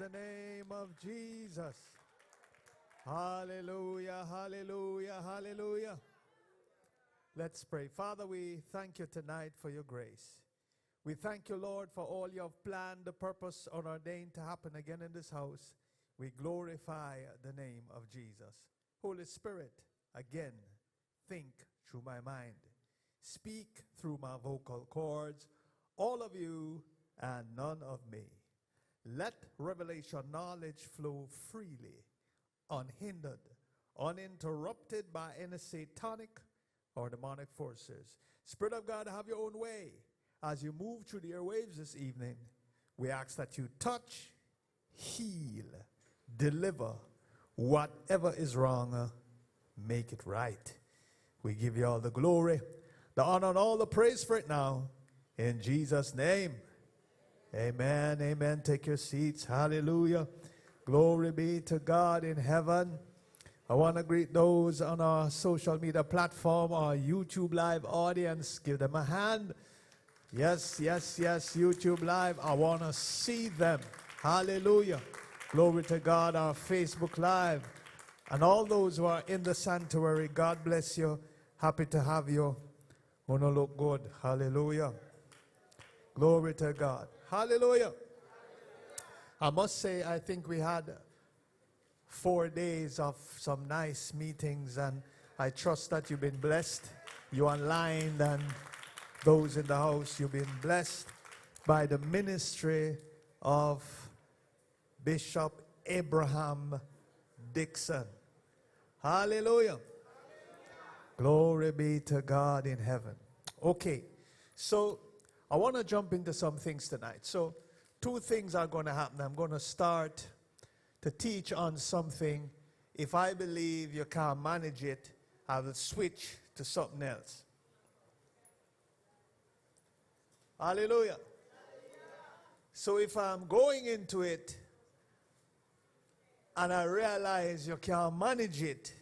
the name of Jesus. Hallelujah, hallelujah, hallelujah. Let's pray. Father, we thank you tonight for your grace. We thank you, Lord, for all you have planned, the purpose ordained to happen again in this house. We glorify the name of Jesus. Holy Spirit, again, think through my mind. Speak through my vocal cords, all of you and none of me. Let revelation knowledge flow freely, unhindered, uninterrupted by any satanic or demonic forces. Spirit of God, have your own way. As you move through the airwaves this evening, we ask that you touch, heal, deliver, whatever is wrong, make it right. We give you all the glory, the honor, and all the praise for it now. In Jesus' name, amen, amen. Take your seats. Hallelujah. Glory be to God in heaven. I want to greet those on our social media platform, our YouTube Live audience. Give them a hand. Yes, yes, yes, YouTube Live. I want to see them. Hallelujah. Glory to God, our Facebook Live. And all those who are in the sanctuary, God bless you. Happy to have you. Want to look good. Hallelujah. Glory to God. Hallelujah. I must say, I think we had 4 days of some nice meetings, and I trust that you've been blessed. You online and those in the house, you've been blessed by the ministry of Bishop Abraham Dixon. Hallelujah. Glory be to God in heaven. Okay, so I want to jump into some things tonight. So 2 things are going to happen. I'm going to start to teach on something. If I believe you can't manage it, I will switch to something else. Hallelujah. So if I'm going into it and I realize you can't manage it,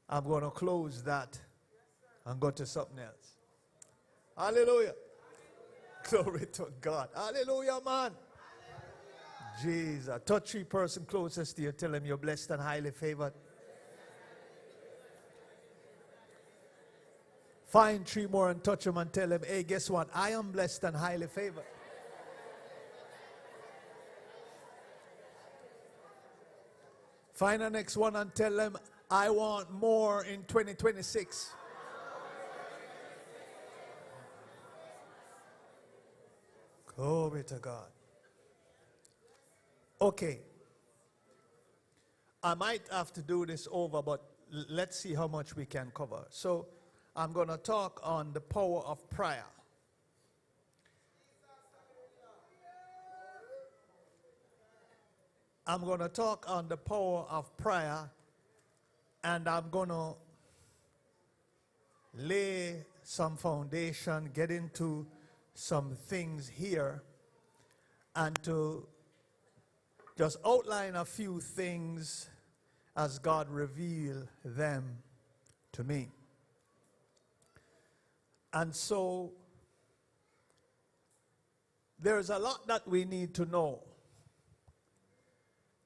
I'm going to close that and go to something else. Hallelujah. Glory to God. Hallelujah, man. Jesus. Touch 3 person closest to you. Tell him you're blessed and highly favored. Find 3 more and touch them and tell them, hey, guess what? I am blessed and highly favored. Find the next one and tell them, I want more in 2026. Glory to God. Okay. I might have to do this over, but let's see how much we can cover. So I'm going to talk on the power of prayer. I'm going to talk on the power of prayer, and I'm going to lay some foundation, get into some things here, and to just outline a few things as God revealed them to me. And so there's a lot that we need to know.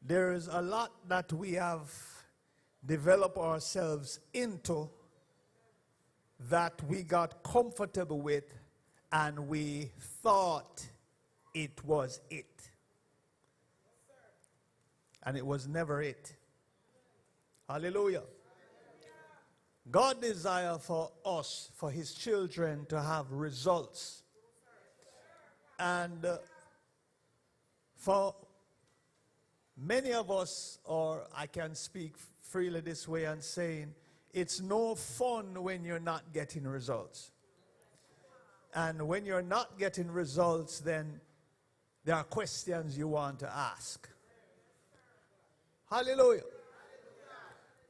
There is a lot that we have developed ourselves into that we got comfortable with and we thought it was it. And it was never it. Hallelujah. God desires for us, for his children, to have results. And for many of us, or I can speak freely this way and saying, it's no fun when you're not getting results. And when you're not getting results, then there are questions you want to ask. Hallelujah.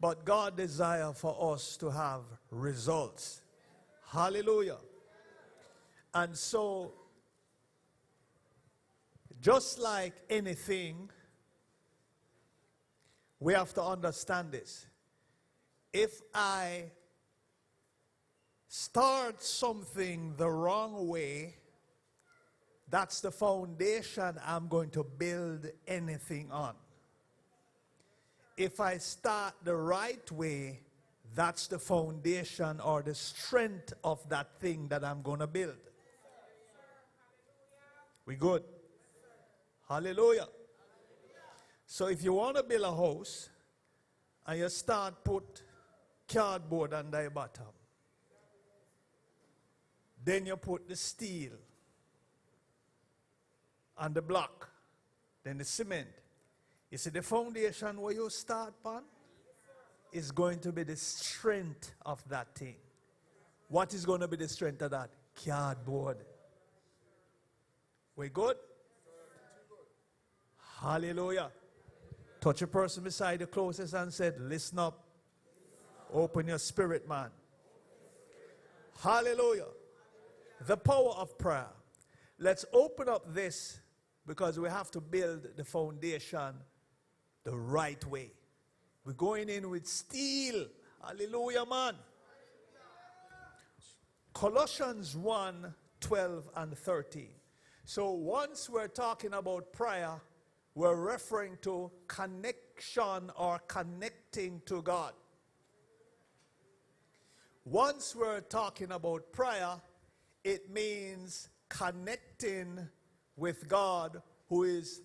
But God desires for us to have results. Hallelujah. And so, just like anything, we have to understand this. If I start something the wrong way, that's the foundation I'm going to build anything on. If I start the right way, that's the foundation or the strength of that thing that I'm going to build. We good? Hallelujah. So if you want to build a house and you start put cardboard on the bottom, then you put the steel and the block, then the cement. You see the foundation where you start on is going to be the strength of that thing. What is going to be the strength of that? Cardboard. We good? Hallelujah. Touch a person beside the closest and said, listen up. Open your spirit, man. Hallelujah. The power of prayer. Let's open up this because we have to build the foundation the right way. We're going in with steel. Hallelujah, man. Colossians 1:12 and 13. So once we're talking about prayer, we're referring to connection or connecting to God. Once we're talking about prayer, it means connecting with God, who is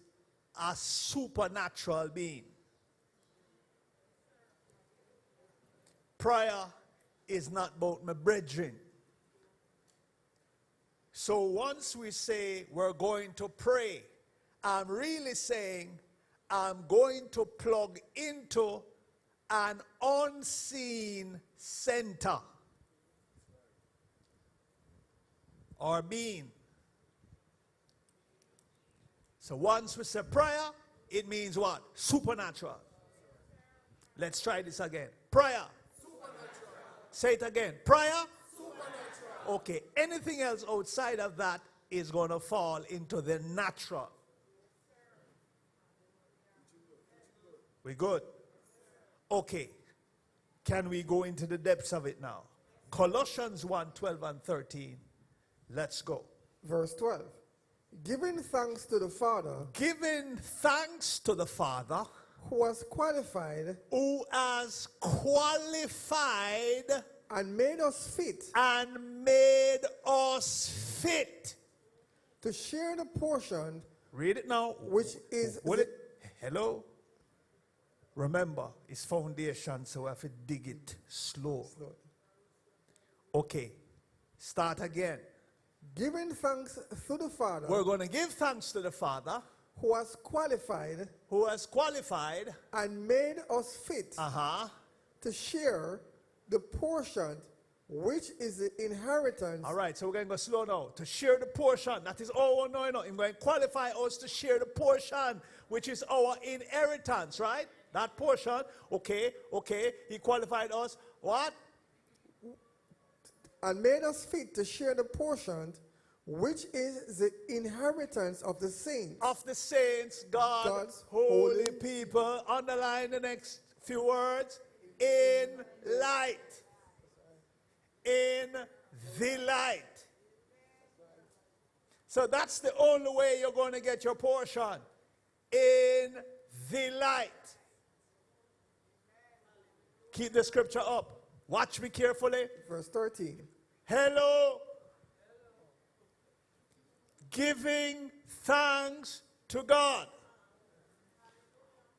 a supernatural being. Prayer is not about my brethren. So once we say we're going to pray, I'm really saying I'm going to plug into an unseen center or being. So once we say prayer, it means what? Supernatural. Let's try this again. Prayer. Supernatural. Say it again. Prayer. Supernatural. Okay. Anything else outside of that is going to fall into the natural. We good? Okay. Can we go into the depths of it now? Colossians 1:12 and 13. Let's go. Verse 12. Giving thanks to the Father. Giving thanks to the Father. Who has qualified. Who has qualified. And made us fit. And made us fit. To share the portion. Read it now. Which is. Hello? Remember, it's foundation, so we have to dig it slow. Okay. Start again. Giving thanks to the Father. We're going to give thanks to the Father. Who has qualified. Who has qualified. And made us fit. To share the portion which is the inheritance. All right, so we're going to go slow now. To share the portion. That is all we're knowing now. I'm going to qualify us to share the portion which is our inheritance, right? That portion. Okay. He qualified us. What? And made us fit to share the portion which is the inheritance of the saints. Of the saints, God's holy people. Underline the next few words. In light. In the light. So that's the only way you're going to get your portion. In the light. Keep the scripture up. Watch me carefully. Verse 13. Hello. Giving thanks to God,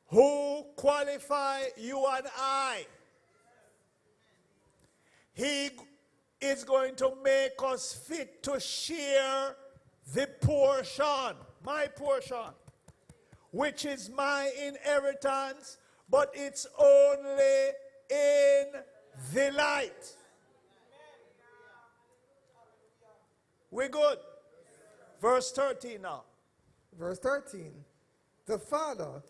who qualify you and I. He is going to make us fit to share the portion, my portion, which is my inheritance, but it's only in the light. We good? Verse 13 now. Verse 13. The Father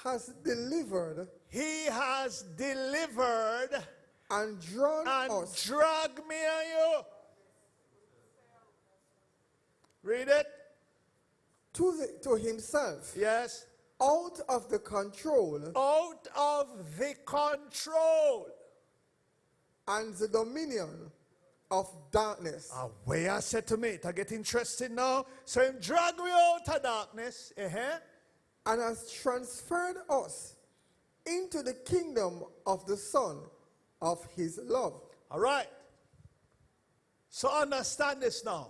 has delivered. He has delivered and drawn us. Drag me and you. Read it. To himself. Yes. Out of the control. Out of the control. And the dominion. of darkness. Where I said to me, I get interested now. So him drag we out of darkness. And has transferred us into the kingdom of the Son of his love. All right. So understand this now.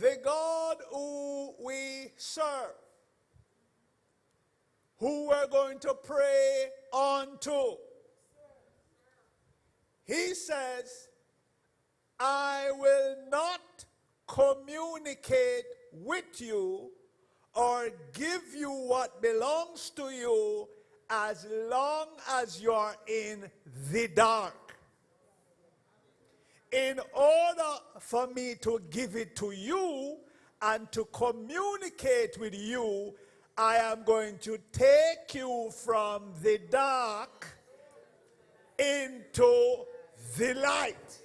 The God who we serve, who we're going to pray unto, he says, I will not communicate with you or give you what belongs to you as long as you are in the dark. In order for me to give it to you and to communicate with you, I am going to take you from the dark into the light.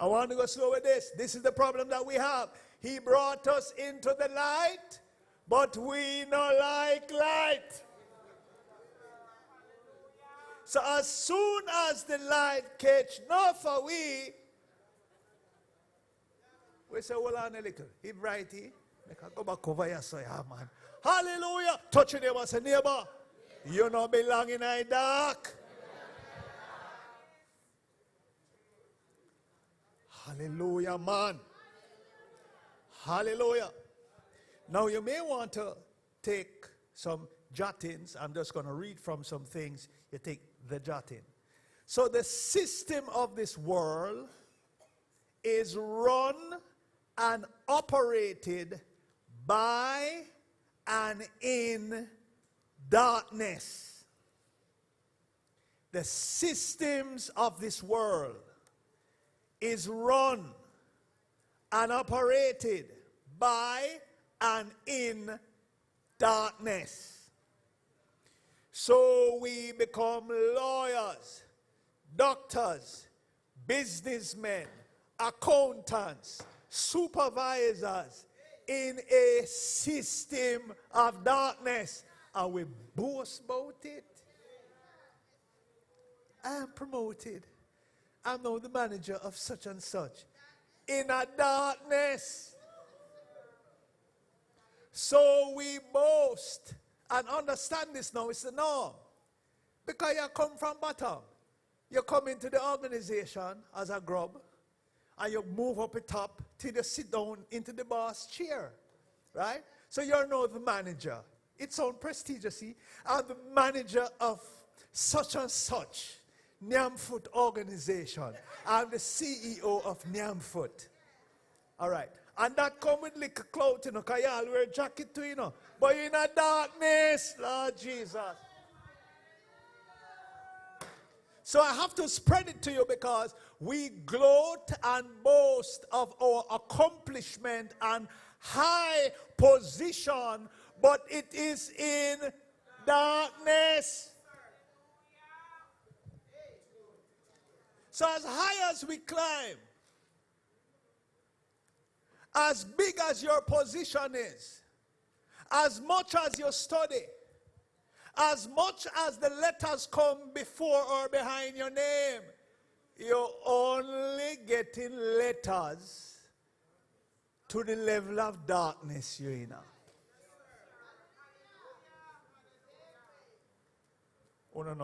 I want to go slow with this. This is the problem that we have. He brought us into the light, but we not like light. So as soon as the light catch enough for we say, hold on a little. He right here. Make I go back over here, so yeah, man. Hallelujah. Touch your neighbor, say, neighbor, you don't belong in the dark. Hallelujah, man. Hallelujah. Now you may want to take some jottings. I'm just going to read from some things. You take the jotting. So the system of this world is run and operated by and in darkness. The systems of this world is run and operated by and in darkness. So we become lawyers, doctors, businessmen, accountants, supervisors in a system of darkness. And we boast about it. I am promoted. I'm now the manager of such and such. In a darkness. So we boast. And understand this now, it's the norm. Because you come from bottom. You come into the organization as a grub. And you move up the top till you sit down into the boss chair. Right? So you're now the manager. It sounds prestigious, see? I'm the manager of such and such Nyamfoot organization. I'm the CEO of Nyamfoot. All right. And that come with little clout, you know, because you all wear a jacket too, you know. But you're in a darkness, Lord Jesus. So I have to spread it to you because we gloat and boast of our accomplishment and high position, but it is in darkness. So as high as we climb, as big as your position is, as much as you study, as much as the letters come before or behind your name, you're only getting letters to the level of darkness you're in. You're not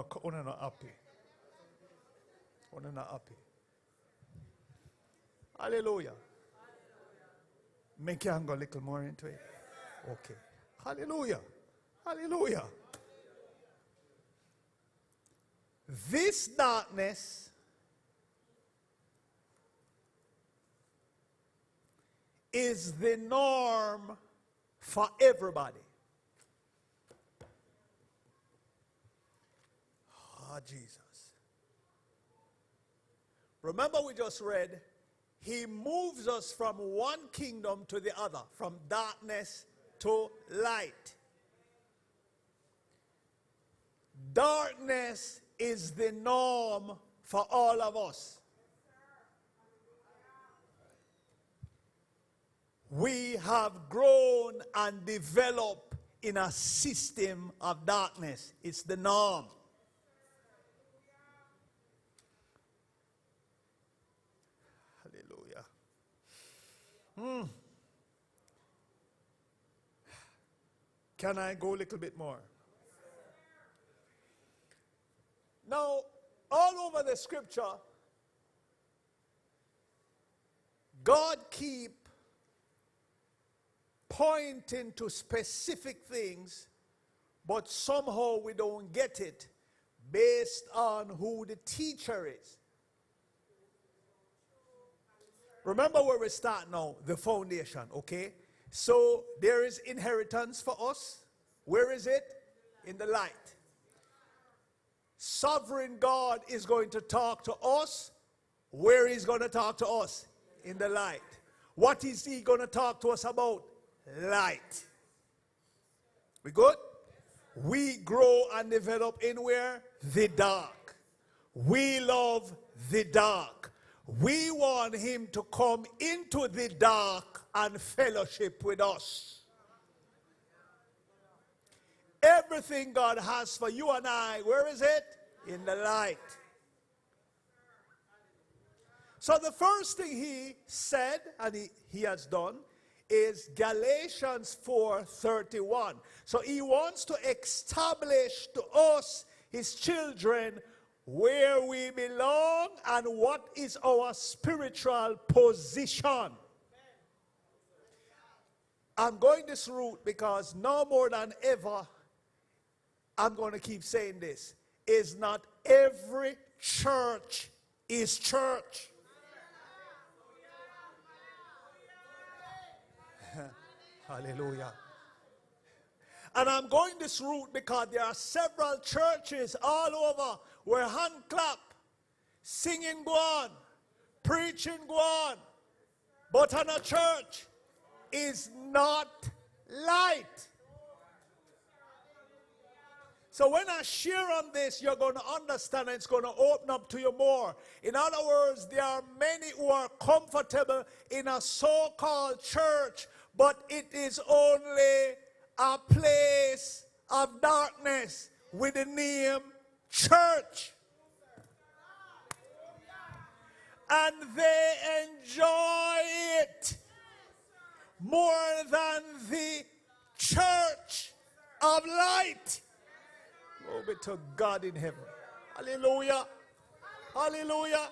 happy. You're not happy. Hallelujah. Make your go a little more into it. Okay. Hallelujah. Hallelujah. This darkness is the norm for everybody. Ah, Jesus. Remember we just read, he moves us from one kingdom to the other, from darkness to light. Darkness is the norm for all of us. We have grown and developed in a system of darkness. It's the norm. Can I go a little bit more? Now, all over the scripture, God keep pointing to specific things, but somehow we don't get it based on who the teacher is. Remember where we start now, the foundation, okay? So there is inheritance for us. Where is it? In the light. Sovereign God is going to talk to us. Where he's going to talk to us? In the light. What is he going to talk to us about? Light. We good? We grow and develop in where? The dark. We love the dark. We want him to come into the dark and fellowship with us. Everything God has for you and I, where is it? In the light. So the first thing he said, and he has done, is Galatians 4:31. So he wants to establish to us, his children, where we belong and what is our spiritual position. I'm going this route because now more than ever, I'm going to keep saying this, is not every church is church. Hallelujah. And I'm going this route because there are several churches all over where hand clap, singing go on, preaching go on, but in a church is not light. So when I share on this, you're going to understand, and it's going to open up to you more. In other words, there are many who are comfortable in a so-called church, but it is only a place of darkness with the name church. And they enjoy it more than the church of light. Glory to God in heaven. Hallelujah. Hallelujah.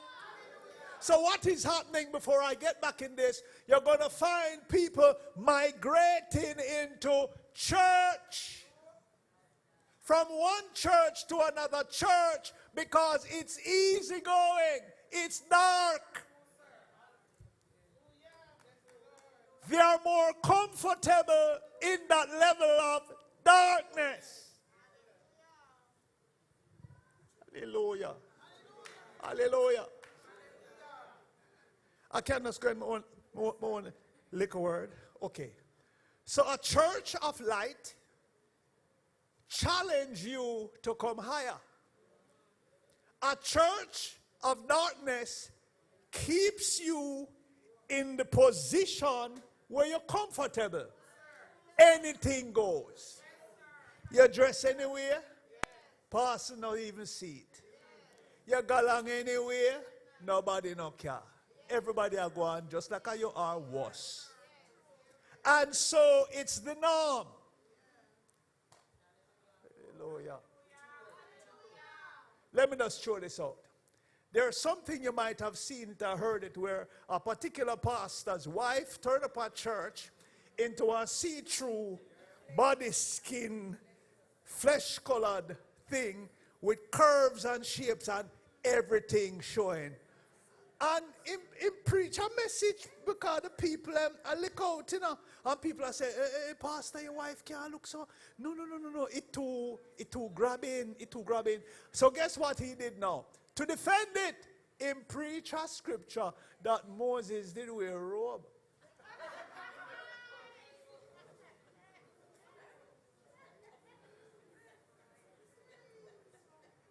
So what is happening before I get back in this? You're going to find people migrating into church. From one church to another church because it's easy going. It's dark. They are more comfortable in that level of darkness. Hallelujah. Hallelujah. I can't just go in more little word. Okay. So a church of light challenge you to come higher. A church of darkness keeps you in the position where you're comfortable. Anything goes. You dress anywhere, pastor not even see it. You go along anywhere, nobody no care. Everybody are going just like how you are worse. And so it's the norm. Hallelujah. Let me just throw this out. There's something you might have seen it or heard it where a particular pastor's wife turned up a church into a see-through body skin flesh-colored thing with curves and shapes and everything showing. And he preach a message because the people look out, you know. And people are saying, hey, pastor, your wife can't look so. No. It too grabbing. So guess what he did now? To defend it, he preached a scripture that Moses did wear a robe.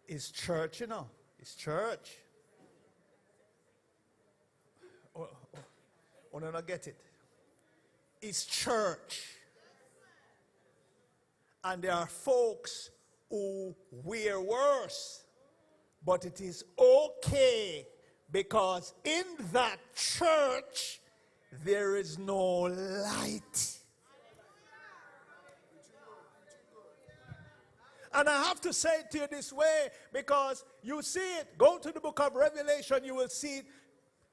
It's church, you know. It's church. Oh, no, get it. It's church. And there are folks who wear worse. But it is okay because in that church, there is no light. And I have to say it to you this way, because you see it. Go to the book of Revelation, you will see it.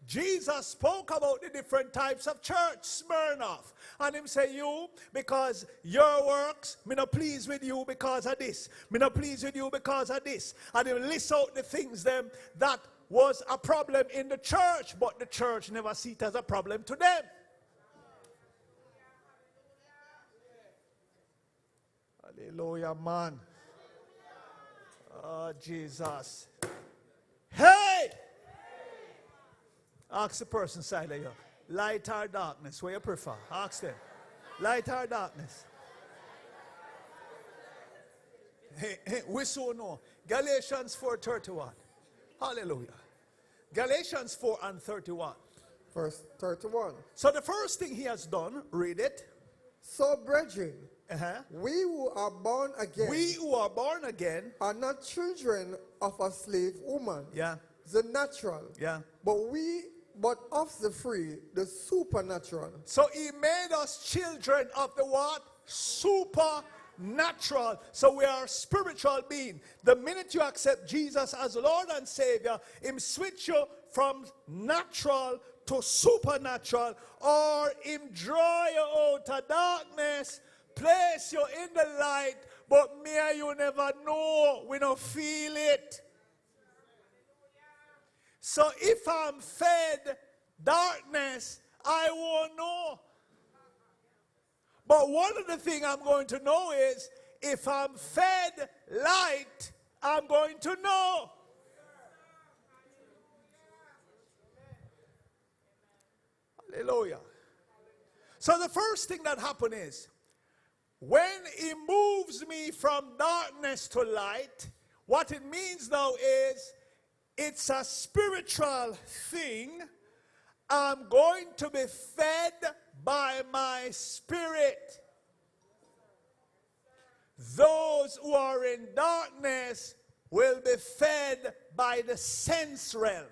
Jesus spoke about the different types of church, Smyrna. And him say, you, because your works, me not pleased with you because of this. Me not pleased with you because of this. And he list out the things them that was a problem in the church, but the church never see it as a problem to them. Hallelujah, man. Oh, Jesus. Hey! Ask the person side of you. Light or darkness, what you prefer? Ask them. Light or darkness? Hey, we so know. Galatians 4:31. Hallelujah. Galatians 4:31. Verse 31. So the first thing he has done, read it. So, brethren, we who are born again are not children of a slave woman, the natural, but of the free, the supernatural. So he made us children of the what? Supernatural. So we are spiritual being. The minute you accept Jesus as Lord and Savior, him switch you from natural to supernatural, or him draw you out of darkness, place you in the light, but me and you never know. We don't feel it. So if I'm fed darkness, I won't know. But one of the things I'm going to know is, if I'm fed light, I'm going to know. Hallelujah. So the first thing that happened is, when he moves me from darkness to light, what it means now is, it's a spiritual thing. I'm going to be fed by my spirit. Those who are in darkness will be fed by the sense realm.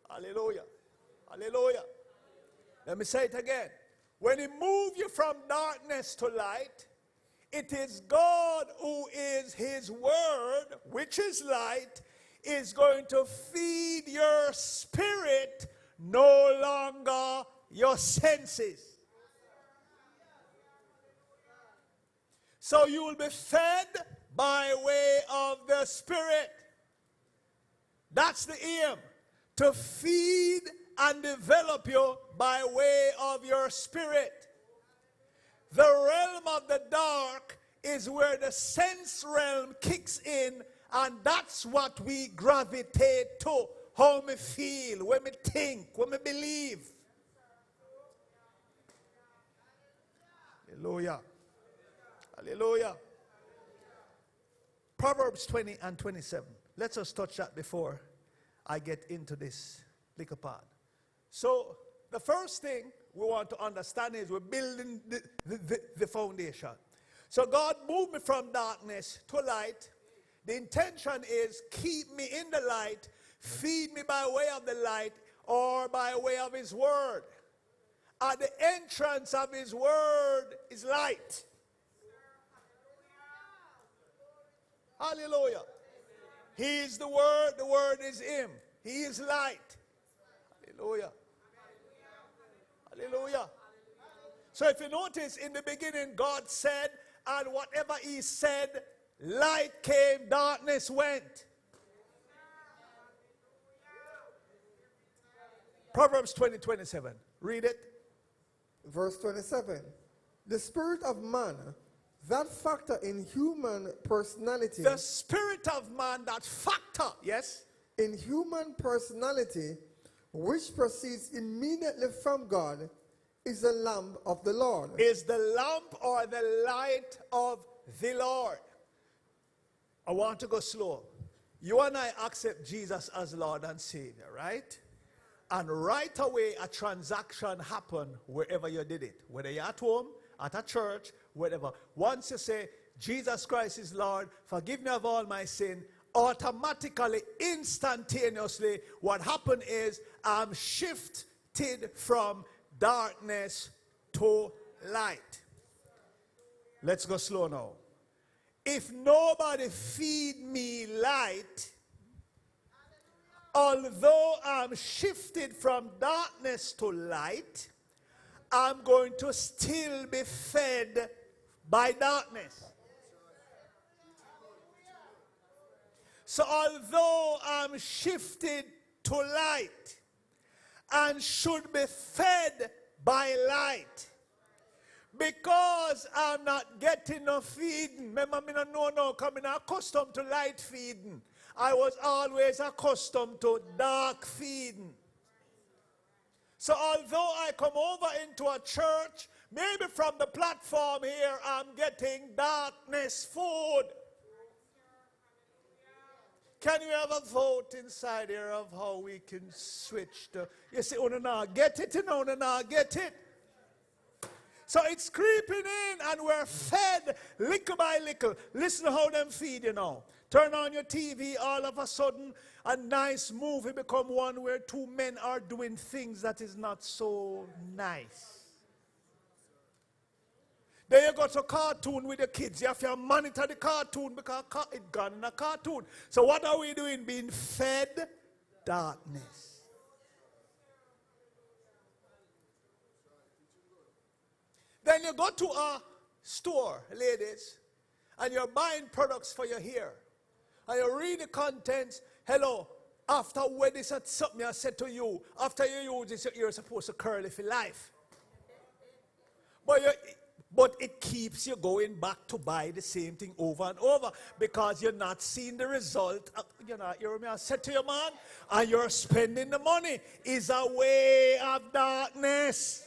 Hallelujah. Hallelujah. Let me say it again. When he moves you from darkness to light, it is God who is his word, which is light, is going to feed your spirit, no longer your senses. So you will be fed by way of the spirit. That's the aim, to feed and develop you by way of your spirit. The realm of the dark is where the sense realm kicks in, and that's what we gravitate to. How we feel, when we think, when we believe. Hallelujah. Hallelujah. Proverbs 20 and 27. Let's just touch that before I get into this little part. So, the first thing we want to understand is we're building the foundation. So God moved me from darkness to light. The intention is keep me in the light, feed me by way of the light, or by way of his word. At the entrance of his word is light. Hallelujah. He is the word is him. He is light. Hallelujah. Hallelujah. So if you notice, in the beginning, God said, and whatever he said, light came, darkness went. Proverbs 20:27. Read it. Verse 27. The spirit of man, that factor in human personality. The spirit of man, that factor, yes? In human personality, which proceeds immediately from God, is the lamp of the Lord. Is the lamp or the light of the Lord. I want to go slow. You and I accept Jesus as Lord and Savior, right? And right away a transaction happened wherever you did it. Whether you're at home, at a church, whatever. Once you say, Jesus Christ is Lord, forgive me of all my sin, automatically, instantaneously, what happened is I'm shifted from darkness to light. Let's go slow now. If nobody feed me light, although I'm shifted from darkness to light, I'm going to still be fed by darkness. So although I'm shifted to light and should be fed by light, because I'm not getting no feeding. Remember, I don't know now, because I'm not accustomed to light feeding. I was always accustomed to dark feeding. So although I come over into a church, maybe from the platform here, I'm getting darkness food. Can you have a vote inside here of how we can switch to, you see, oh, no, get it, no, no, get it. So it's creeping in and we're fed little by little. Listen to how them feed you now. Turn on your TV, all of a sudden a nice movie become one where two men are doing things that is not so nice. Then you go to cartoon with the kids. You have to monitor the cartoon because it's gone in a cartoon. So what are we doing? Being fed darkness. Then you go to a store, ladies, and you're buying products for your hair. And you read the contents. Hello, after wedding, something I said to you, after you use this, you're supposed to curl it for life. But it keeps you going back to buy the same thing over and over because you're not seeing the result. You hear me? I said to your man, and you're spending the money. Is a way of darkness.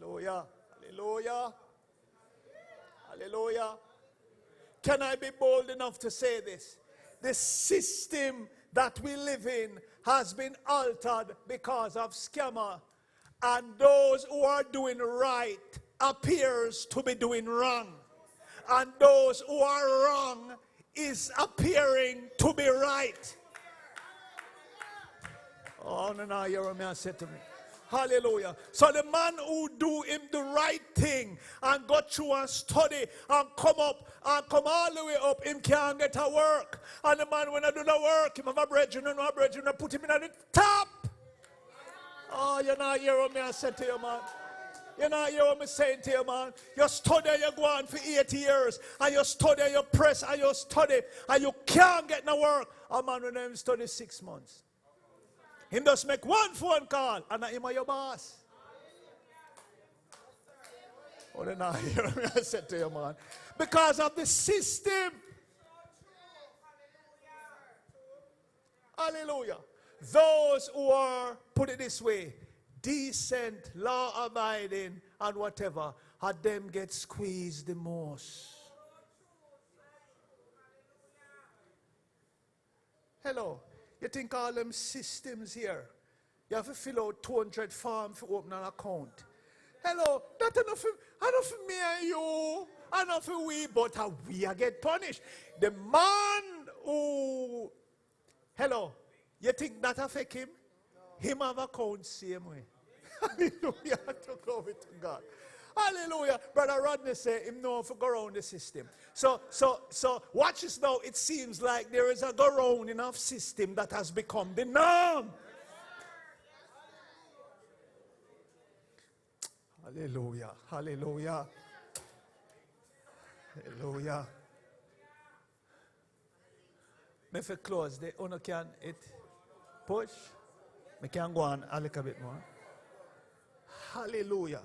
Hallelujah. Hallelujah. Hallelujah. Can I be bold enough to say this? The system that we live in has been altered because of scammer. And those who are doing right appears to be doing wrong. And those who are wrong is appearing to be right. Oh, no, you hear me? I said to me. Hallelujah. So the man who do him the right thing and go through and study and come up and come all the way up, him can't get a work. And the man when I do the work, him have a brethren and no brethren, I put him in at the top. Oh, you're not hearing me I said to you, man. You're not hearing what I'm saying to you, man. You study and you go on for 8 years. And you study and you press and you study and you can't get no work. A man when him study 6 months. Him just make one phone call and him are your boss. Oh, then I hear me I said to you, man. Because of the system. Hallelujah. Those who are, put it this way, decent, law-abiding, and whatever, had them get squeezed the most. Hello. You think all them systems here, you have to fill out 200 forms to open an account. Hello, that's enough for me and you, enough for we, but we get punished. The man who, hello, you think that affect him? Him have account same way. Hallelujah, to glory to God. Hallelujah. Brother Rodney said him know to go around the system. So watch this now. It seems like there is a go round enough system that has become the norm. Hallelujah. Hallelujah. Hallelujah. Me for close the owner can it push. Me can go on a little bit more. Hallelujah.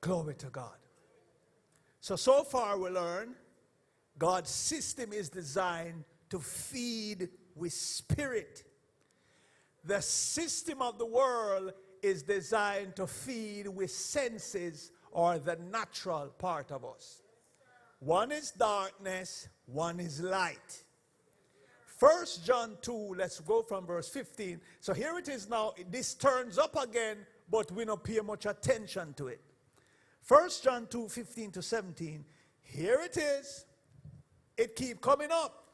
Glory to God. So far we learn God's system is designed to feed with spirit. The system of the world is designed to feed with senses or the natural part of us. One is darkness, one is light. 1 John 2, let's go from verse 15. So here it is now. This turns up again, but we don't pay much attention to it. 1 John 2, 15 to 17. Here it is. It keep coming up.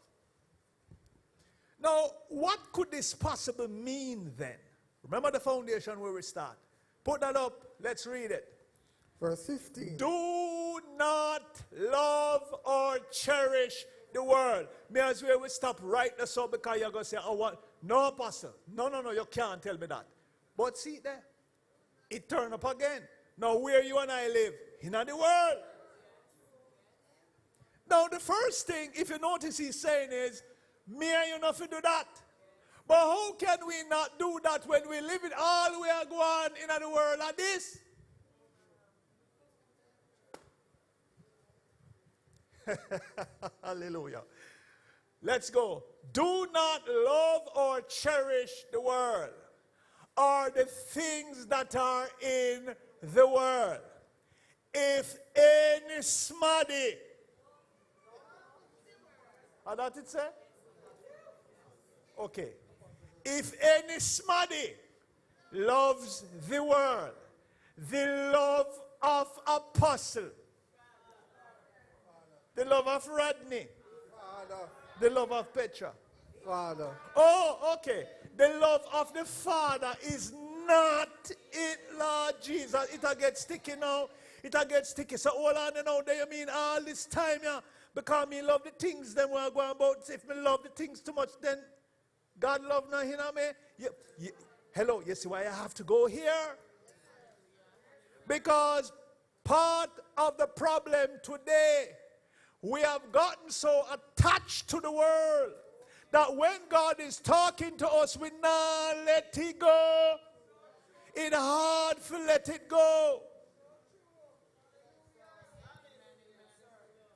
Now, what could this possibly mean then? Remember the foundation where we start. Put that up. Let's read it. Verse 15. Do not love or cherish the world. May as well we stop right there so because you're going to say, oh, what? No, Apostle. No, you can't tell me that. But see there. It turn up again. Now, where you and I live? In the world. Now, the first thing, if you notice he's saying is, me and you not to do that. But how can we not do that when we live it all we are going in the world like this? Hallelujah. Let's go. Do not love or cherish the world or the things that are in the world. If any smuddy, how that it say? Okay. If any smuddy loves the world, the love of apostle, the love of Rodney, the love of Petra. Father. Oh, okay. The love of the Father is not it, Lord Jesus. It'll get sticky now. It'll get sticky. So hold on now. Do you mean all this time, yeah? Because me love the things then we're going about. If me love the things too much, then God love not him me. Hello, you see why I have to go here? Because part of the problem today, we have gotten so attached to the world that when God is talking to us, we not let it go. It's hard to let it go.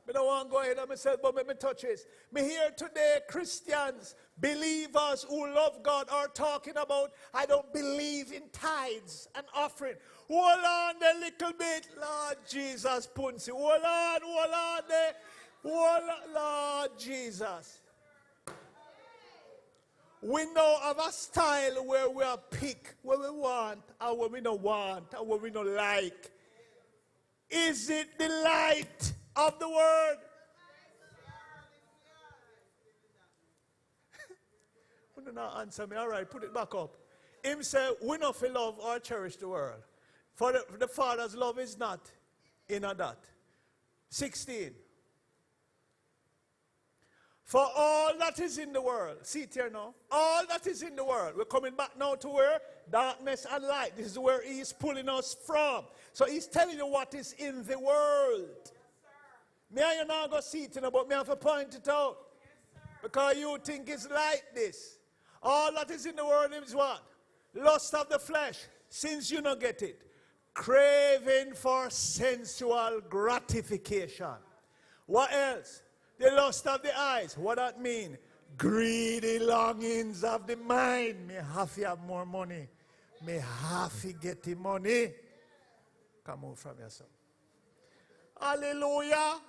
I don't want to go ahead of myself, but let me touch this. Me here today, Christians, believers who love God are talking about, I don't believe in tithes and offering. Hold on a little bit, Lord Jesus Punsi. Hold on there. Hold on, Lord Jesus. We know of a style where we are pick what we want and what we don't want and what we don't like. Is it the light of the word? You do not answer me. All right, put it back up. Him say, we not feel love or cherish the world. For the Father's love is not in a that. 16. For all that is in the world, see it here now, all that is in the world, we're coming back now to where? Darkness and light. This is where he's pulling us from. So he's telling you what is in the world. Me and you not go see it, but me have to point it out. Because you think it's like this. All that is in the world is what? Lust of the flesh, since you don't get it. Craving for sensual gratification. What else? The lust of the eyes. What that mean? Greedy longings of the mind. Me have to have more money. Me have to get the money. Come on from yourself. Hallelujah.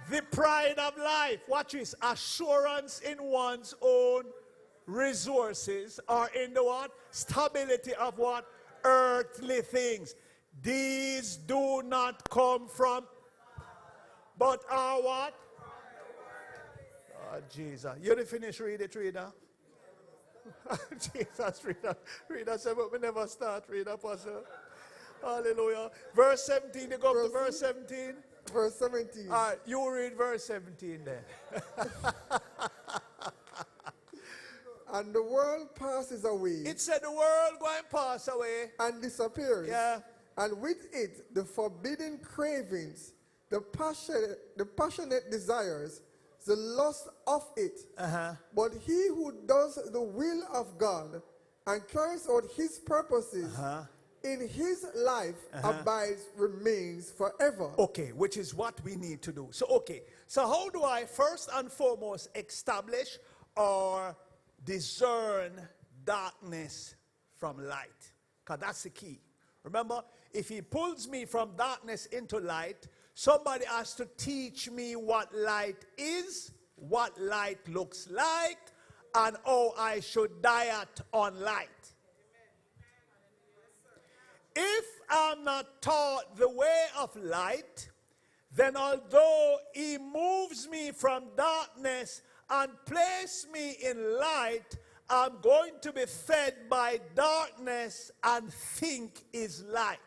The pride of life. Watch this. Assurance in one's own resources or in the what? Stability of what? Earthly things. These do not come from, but are what? Oh, Jesus. You didn't finish read it, reader? Jesus, reader. Reader said, but we never start, reader, Apostle. Hallelujah. Verse 17, you go up to verse 17. Verse 17. All right, you read verse 17 then. And the world passes away. It said the world going to pass away. And disappears. Yeah. And with it, the forbidden cravings, the passionate desires, the lust of it. But he who does the will of God and carries out his purposes in his life abides, remains forever. Okay, which is what we need to do. So, okay. So how do I first and foremost establish or discern darkness from light? Because that's the key. Remember, if he pulls me from darkness into light, somebody has to teach me what light is, what light looks like, and how I should diet on light. If I'm not taught the way of light, then although he moves me from darkness and places me in light, I'm going to be fed by darkness and think is light.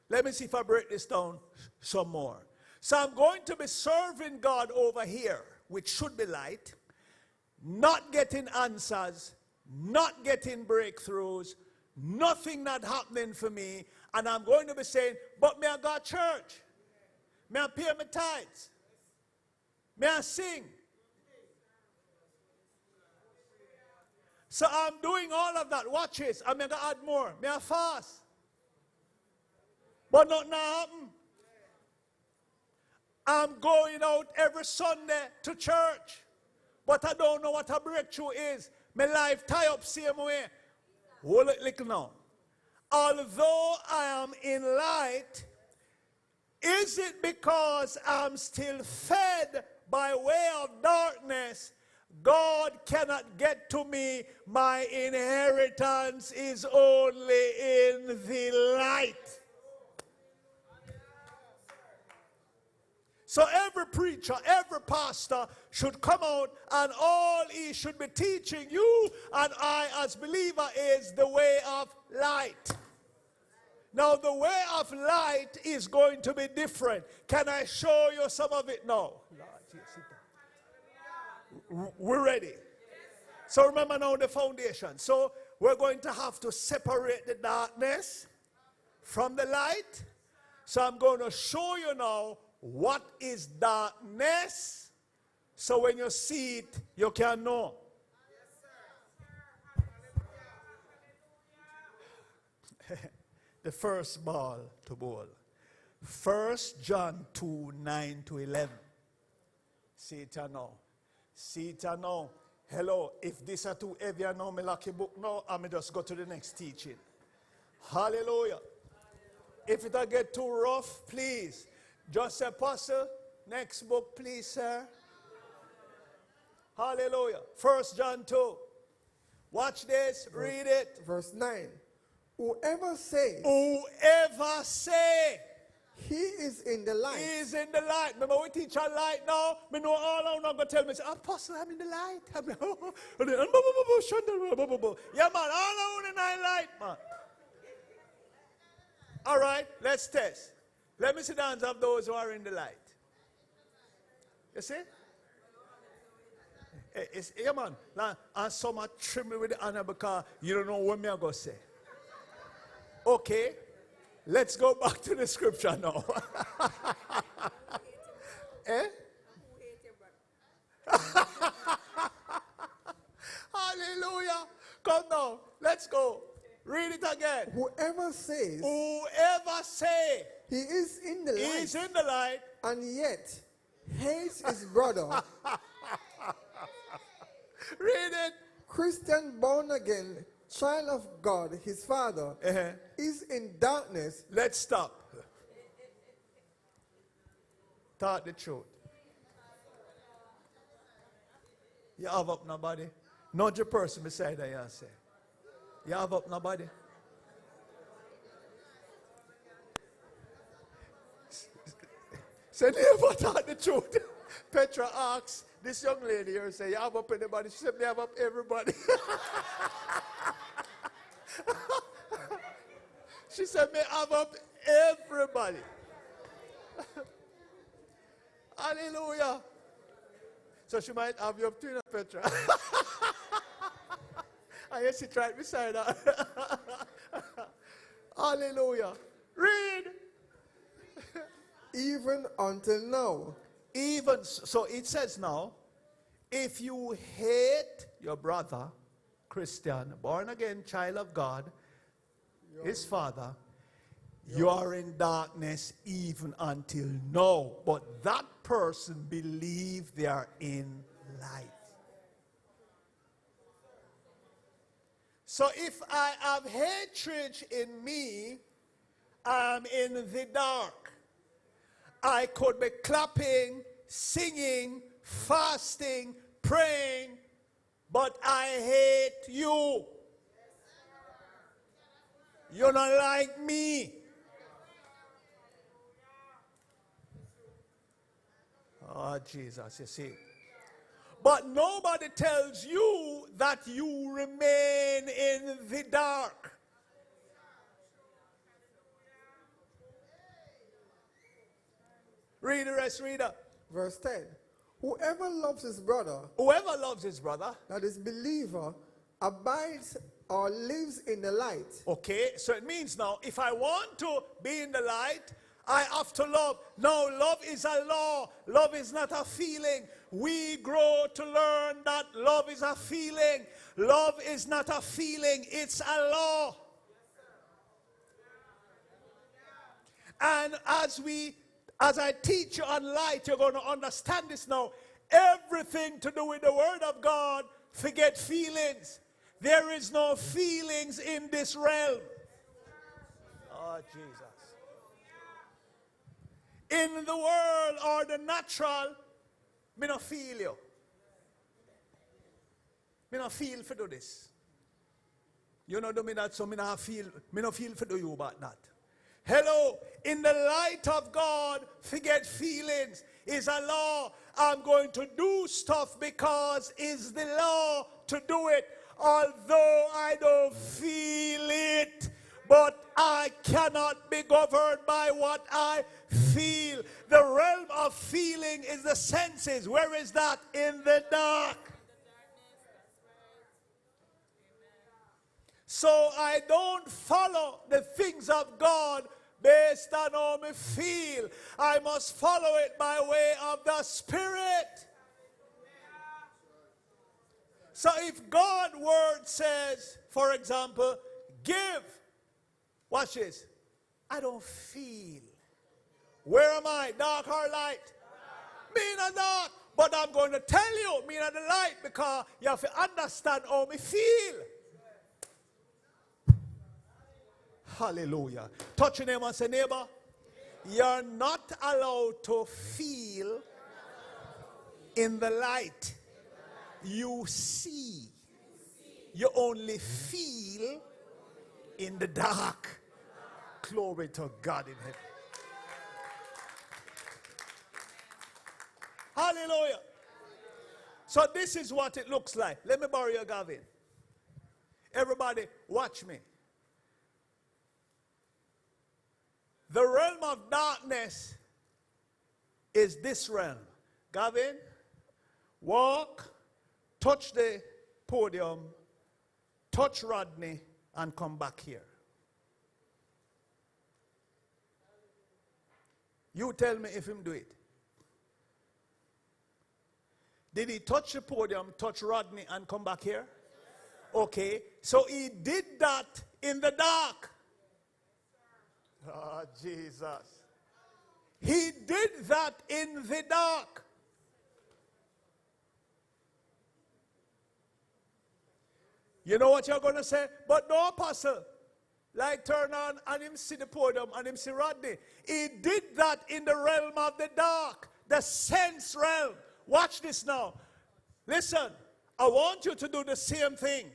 Let me see if I break this down some more. So I'm going to be serving God over here, which should be light, not getting answers, not getting breakthroughs, nothing not happening for me, and I'm going to be saying, but may I go to church? May I pay my tithes? May I sing? So I'm doing all of that. Watch this. I'm going to add more. May I fast? But nothing happen. I'm going out every Sunday to church, but I don't know what a breakthrough is. My life tie up same way. Hold it little now. Although I am in light, is it because I'm still fed by way of darkness? God cannot get to me. My inheritance is only in the light. So every preacher, every pastor should come out, and all he should be teaching you and I as believer is the way of light. Now the way of light is going to be different. Can I show you some of it now? We're ready. So remember now the foundation. So we're going to have to separate the darkness from the light. So I'm going to show you now what is darkness, so when you see it, you can know. The first ball to bowl. 1 John 2, 9 to 11. See it now. See it now. Hello, if this are too heavy, I know me lucky book now, I may just go to the next teaching. Hallelujah. If it get too rough, please. Just Apostle, next book, please, sir. Hallelujah. 1 John 2. Watch this, read it. Verse 9. Whoever say, he is in the light. He is in the light. Remember, we teach on light now. We know all I'm not going to tell me, say, Apostle, I'm in the light. Yeah, man, all I want in the light, man. All right, let's test. Let me see the hands of those who are in the light. You see? It's, yeah, man. And some are trimming with the honor because you don't know what me I'm going to say. Okay, let's go back to the scripture now. Eh? Hallelujah. Come now, let's go. Read it again. Whoever says, he is in the light. He is in the light. And yet hates his brother. Read it. Christian born again, child of God, his father, is in darkness. Let's stop. Taught the truth. You have up nobody? Not your person beside you and say. You have up nobody? Say, never taught the truth. Petra asks this young lady here, say, you have up anybody? She said, me have up everybody. She said, me have up everybody. Hallelujah. So she might have you up too, Petra. I guess she tried beside her. Hallelujah. Read. Even until now. Even so, it says now, if you hate your brother, Christian, born again, child of God, his father, you are in darkness even until now. But that person believes they are in light. So if I have hatred in me, I'm in the dark. I could be clapping, singing, fasting, praying, but I hate you. You're not like me. Oh, Jesus, you see. But nobody tells you that you remain in the dark. Read the rest, reader. Verse 10. Whoever loves his brother, that is believer, abides or lives in the light. Okay, so it means now, if I want to be in the light, I have to love. No, love is a law. Love is not a feeling. We grow to learn that love is a feeling. Love is not a feeling, it's a law. And as I teach you on light, you're going to understand this now. Everything to do with the Word of God, forget feelings. There is no feelings in this realm. Oh, Jesus. In the world or the natural, me no feel you. Me no feel for do this. You know do me that, so me no feel for do you about that. Hello, in the light of God, forget feelings. Is a law. I'm going to do stuff because it's the law to do it. Although I don't feel it, but I cannot be governed by what I feel. The realm of feeling is the senses. Where is that? In the dark. So I don't follow the things of God based on how me feel. I must follow it by way of the Spirit. So if God's word says, for example, give, watch this, I don't feel. Where am I, dark or light? Me in the dark. But I'm going to tell you, me in the light, because you have to understand how me feel. Hallelujah. Touch your neighbor and say, neighbor, you're not allowed to feel in the light. You see. You only feel in the dark. Glory to God in heaven. Hallelujah. So this is what it looks like. Let me borrow your Gavin. Everybody, watch me. The realm of darkness is this realm. Gavin, walk, touch the podium, touch Rodney, and come back here. You tell me if him do it. Did he touch the podium, touch Rodney, and come back here? Okay, so he did that in the dark. Oh, Jesus. He did that in the dark. You know what you're going to say? But no, apostle. Like turn on and him see the podium and him see Rodney. He did that in the realm of the dark, the sense realm. Watch this now. Listen, I want you to do the same thing.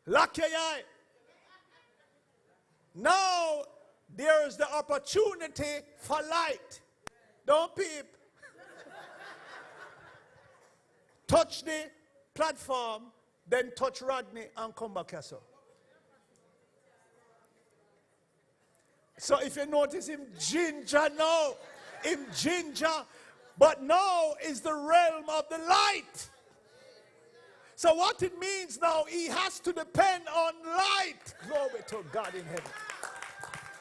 Lock your eye. Now, there is the opportunity for light. Don't peep. Touch the platform, then touch Rodney and come back here, sir. So if you notice him ginger now, him ginger, but now is the realm of the light. So what it means now, he has to depend on light. Glory to God in heaven.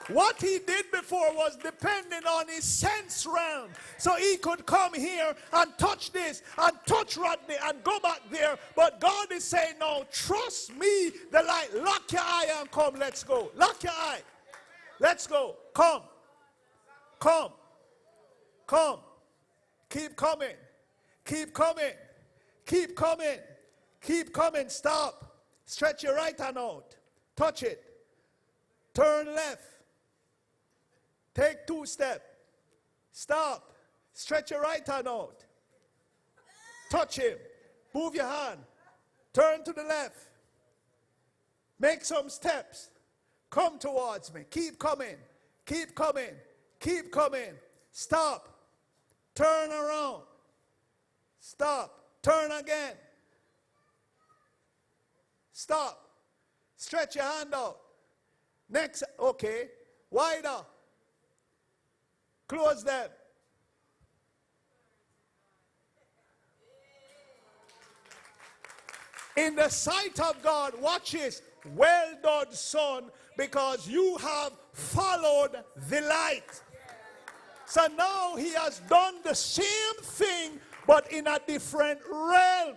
What he did before was depending on his sense realm. So he could come here and touch this and touch Rodney and go back there. But God is saying, no, trust me, the light. Lock your eye and come. Let's go. Lock your eye. Let's go. Come. Come. Come. Keep coming. Keep coming. Keep coming. Keep coming. Stop. Stretch your right hand out. Touch it. Turn left. Take 2 steps. Stop. Stretch your right hand out. Touch him. Move your hand. Turn to the left. Make some steps. Come towards me. Keep coming. Keep coming. Keep coming. Stop. Turn around. Stop. Turn again. Stop. Stretch your hand out. Next. Okay. Wider. Close them. In the sight of God, watch this. Well done, son, because you have followed the light. So now he has done the same thing, but in a different realm.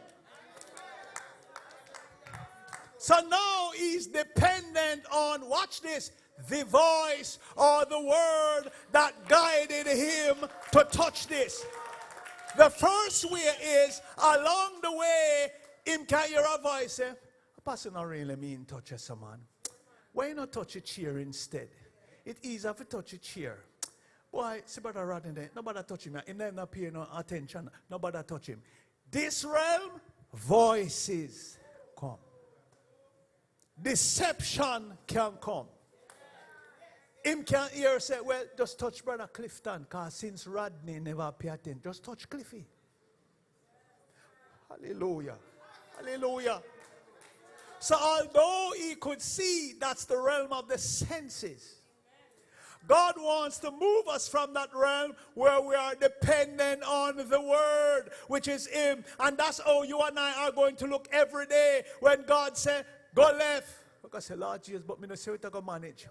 So now he's dependent on, watch this, the voice or the word that guided him to touch this. The first way is, along the way, him can hear a voice say, Pastor not really mean touch us, man. Why not touch a chair instead? It's easier to touch a chair. Boy, see brother Rodney there. Nobody touch him. He never pay no attention. Nobody touch him. This realm, voices come. Deception can come. Him can hear say, well, just touch brother Clifton, because since Rodney never pay attention, just touch Cliffy. Hallelujah. Hallelujah. So although he could see, that's the realm of the senses. God wants to move us from that realm where we are dependent on the word, which is him. And that's how you and I are going to look every day when God said, go left. Because I say, Lord Jesus, but me no say it I go manage.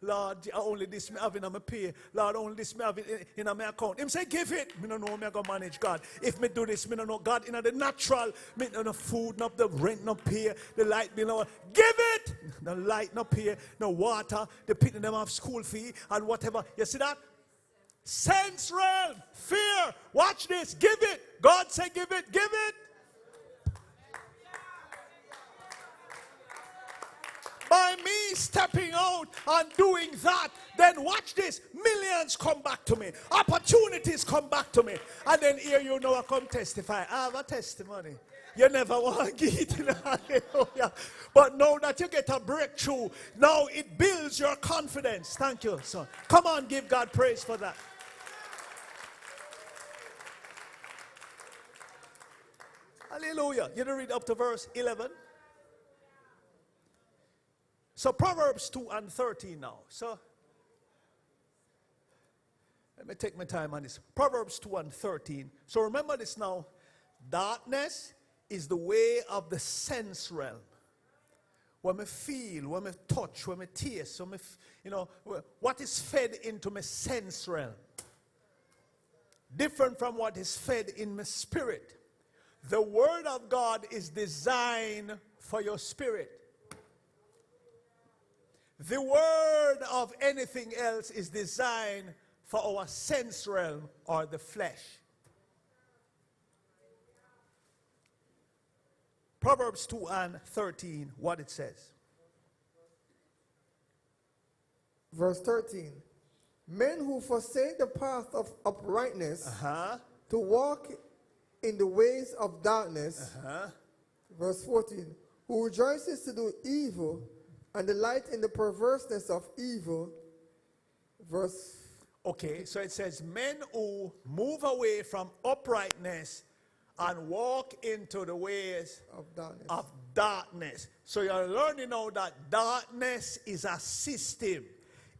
Lord, only this me have in my pay. Lord, only this me have in my account. Him say, give it. Me no know me I go manage, God. If me do this, me no know God. In the natural, me no food, no the rent, no pay, the light bill, no. Give it. No light, no pay, no water. The people them have school fee and whatever. You see that? Sense realm, fear. Watch this. Give it. God say, give it. Give it. By me stepping out and doing that, then watch this, millions come back to me, opportunities come back to me, and then here you know I come testify. I have a testimony. You never want to get it, hallelujah. But now that you get a breakthrough, now it builds your confidence. Thank you, son. Come on, give God praise for that. Hallelujah. You don't read up to verse 11. So Proverbs 2 and 13 now. So let me take my time on this. Proverbs 2 and 13. So remember this now. Darkness is the way of the sense realm. When we feel, when we touch, when we taste, when we, what is fed into my sense realm. Different from what is fed in my spirit. The word of God is designed for your spirit. The word of anything else is designed for our sense realm or the flesh. Proverbs 2 and 13, what it says. Verse 13. Men who forsake the path of uprightness to walk in the ways of darkness. Verse 14. Who rejoices to do evil and delight in the perverseness of evil. Verse. Okay, so it says, men who move away from uprightness and walk into the ways of darkness. So you're learning now that darkness is a system,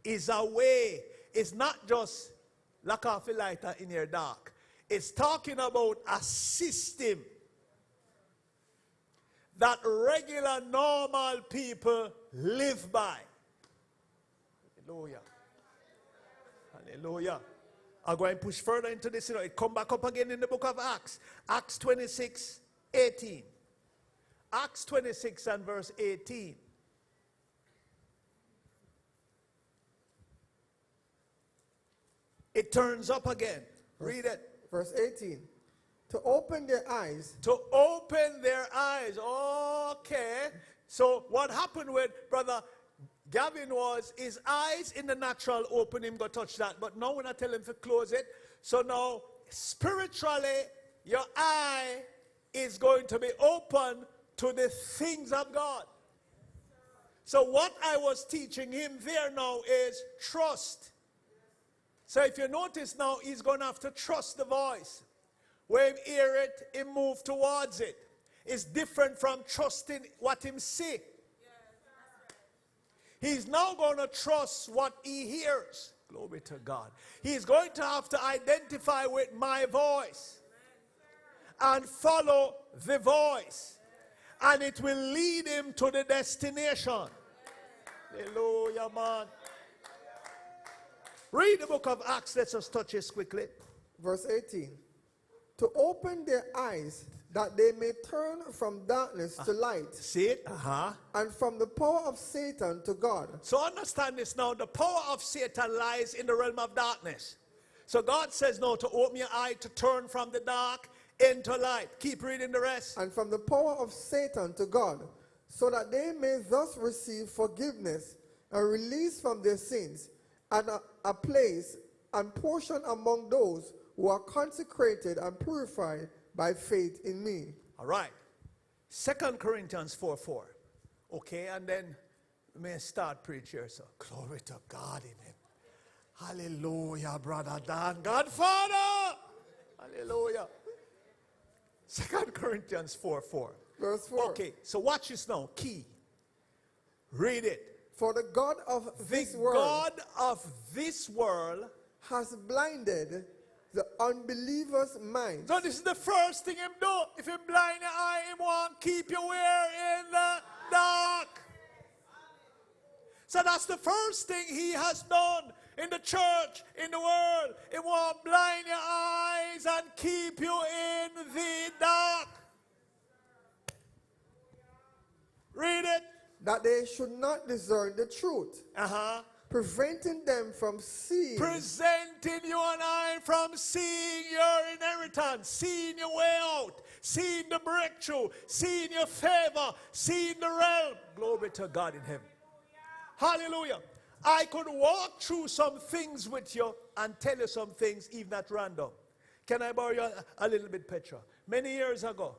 is a way. It's not just lock off a lighter in your dark. It's talking about a system that regular, normal people live by. Hallelujah. Hallelujah. I'll go and push further into this. It come back up again in the book of Acts. Acts 26, 18. Acts 26 and verse 18. It turns up again. Read it. Verse 18. To open their eyes. To open their eyes. Okay. So what happened with Brother Gavin was his eyes in the natural open, him go touch that. But now when I tell him to close it, so now spiritually your eye is going to be open to the things of God. So what I was teaching him there now is trust. So if you notice now, he's going to have to trust the voice. When he hear it, he move towards it. It's different from trusting what him say. He's now going to trust what he hears. Glory to God. He's going to have to identify with my voice and follow the voice. And it will lead him to the destination. Hallelujah, man. Read the book of Acts. Let's just touch this quickly. Verse 18. To open their eyes that they may turn from darkness to light. See it? And from the power of Satan to God. So understand this now. The power of Satan lies in the realm of darkness. So God says no, to open your eye, to turn from the dark into light. Keep reading the rest. And from the power of Satan to God, so that they may thus receive forgiveness and release from their sins, and a place and portion among those who are consecrated and purified by faith in me. All right. 2 Corinthians 4:4. Okay, and then we may start preaching. So glory to God in him. Hallelujah, brother Dan. Godfather. Hallelujah. 2 Corinthians 4:4. Verse 4. Okay, so watch this now. Key. Read it. For the God of this world, God of this world has blinded the unbeliever's mind. So this is the first thing him do. If him blind your eye, him want keep you where in the dark. So that's the first thing he has done in the church, in the world. He want blind your eyes and keep you in the dark. Read it. That they should not discern the truth. Preventing them from seeing. Preventing you and I from seeing your inheritance, seeing your way out, seeing the breakthrough, seeing your favor, seeing the realm. Glory to God in heaven. Hallelujah. I could walk through some things with you and tell you some things even at random. Can I borrow you a little bit, Petra? Many years ago,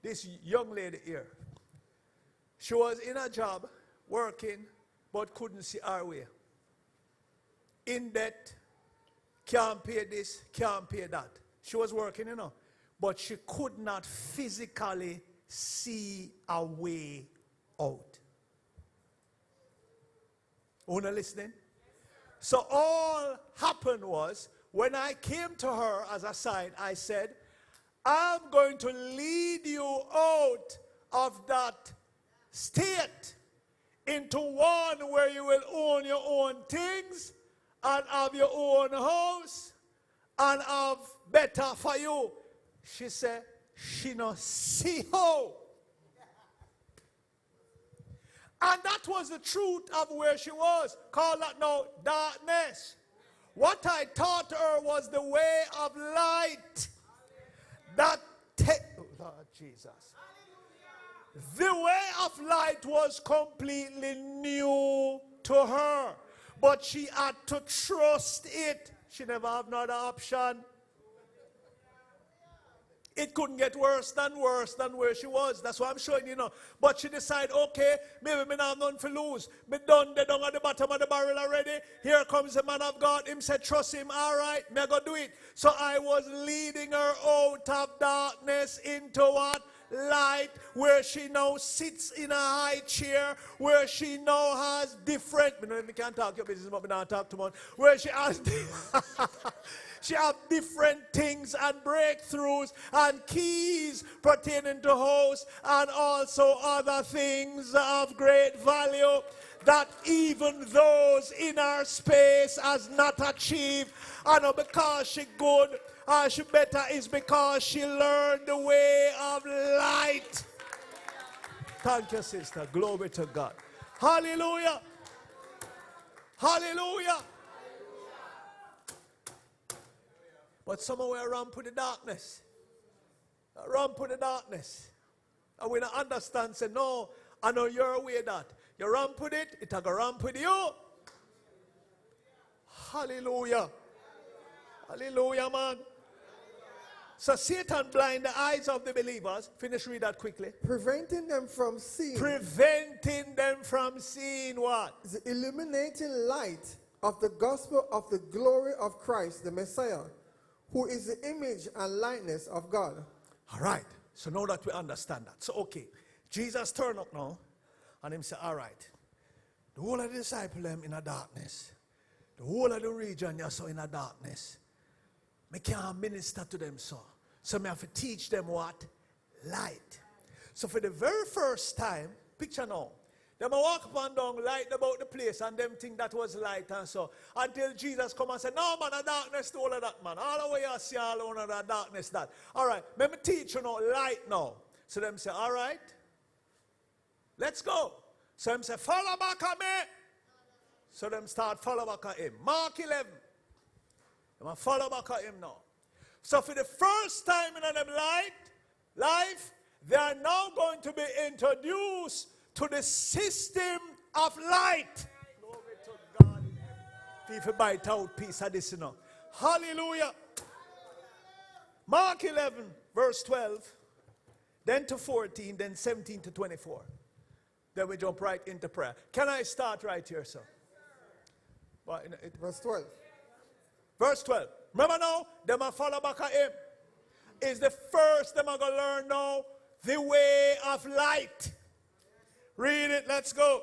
this young lady here, she was in a job, working, but couldn't see her way. In debt, can't pay this, can't pay that. She was working, but she could not physically see a way out. Una listening? So all happened was, when I came to her as a sign, I said, I'm going to lead you out of that state into one where you will own your own things and have your own house and have better for you. She said, she no see how. And that was the truth of where she was. Call that now darkness. What I taught her was the way of light. That oh Lord Jesus. The way of light was completely new to her. But she had to trust it. She never had another option. It couldn't get worse than where she was. That's what I'm showing you now. But she decided, okay, maybe me not have nothing to lose. Me done at the bottom of the barrel already. Here comes the man of God. Him said, trust him. All right, me go do it. So I was leading her out of darkness into what? Light, where she now sits in a high chair, where she now has different, we can't talk your business, but we don't talk too much, where she has she have different things and breakthroughs and keys pertaining to house and also other things of great value that even those in our space has not achieved. And because she good, she better is because she learned the way of light. Thank you, sister. Glory to God. Hallelujah. Hallelujah. But somehow we're around with the darkness. Around with the darkness. And we don't understand, say, no, I know your way that. You ramp with it, it'll go ramp with you. Hallelujah. Hallelujah, man. So Satan blind the eyes of the believers. Finish read that quickly. Preventing them from seeing. Preventing them from seeing what? The illuminating light of the gospel of the glory of Christ, the Messiah, who is the image and likeness of God. All right. So now that we understand that. So okay. Jesus turned up now. And him say, all right. The whole of the disciples them in a darkness. The whole of the region you saw in a darkness. I can't minister to them so. So I have to teach them what? Light. So for the very first time, picture now, them walk up and down light about the place and them think that was light and so. Until Jesus come and say, no man, the darkness to all of that man. All the way you see all of the darkness that. All right, let me teach you now light now. So them say, all right, let's go. So them say, follow back at me. So them start follow back at him. Mark 11. Them follow back at him now. So for the first time in them life, they are now going to be introduced to the system of light. Glory to God. People bite out piece of this, you know. Hallelujah. Mark 11, verse 12, then to 14, then 17 to 24. Then we jump right into prayer. Can I start right here, sir? Well, verse 12. Verse 12. Remember now, them a follow back at him. Is the first them are going to learn now the way of light. Read it, let's go.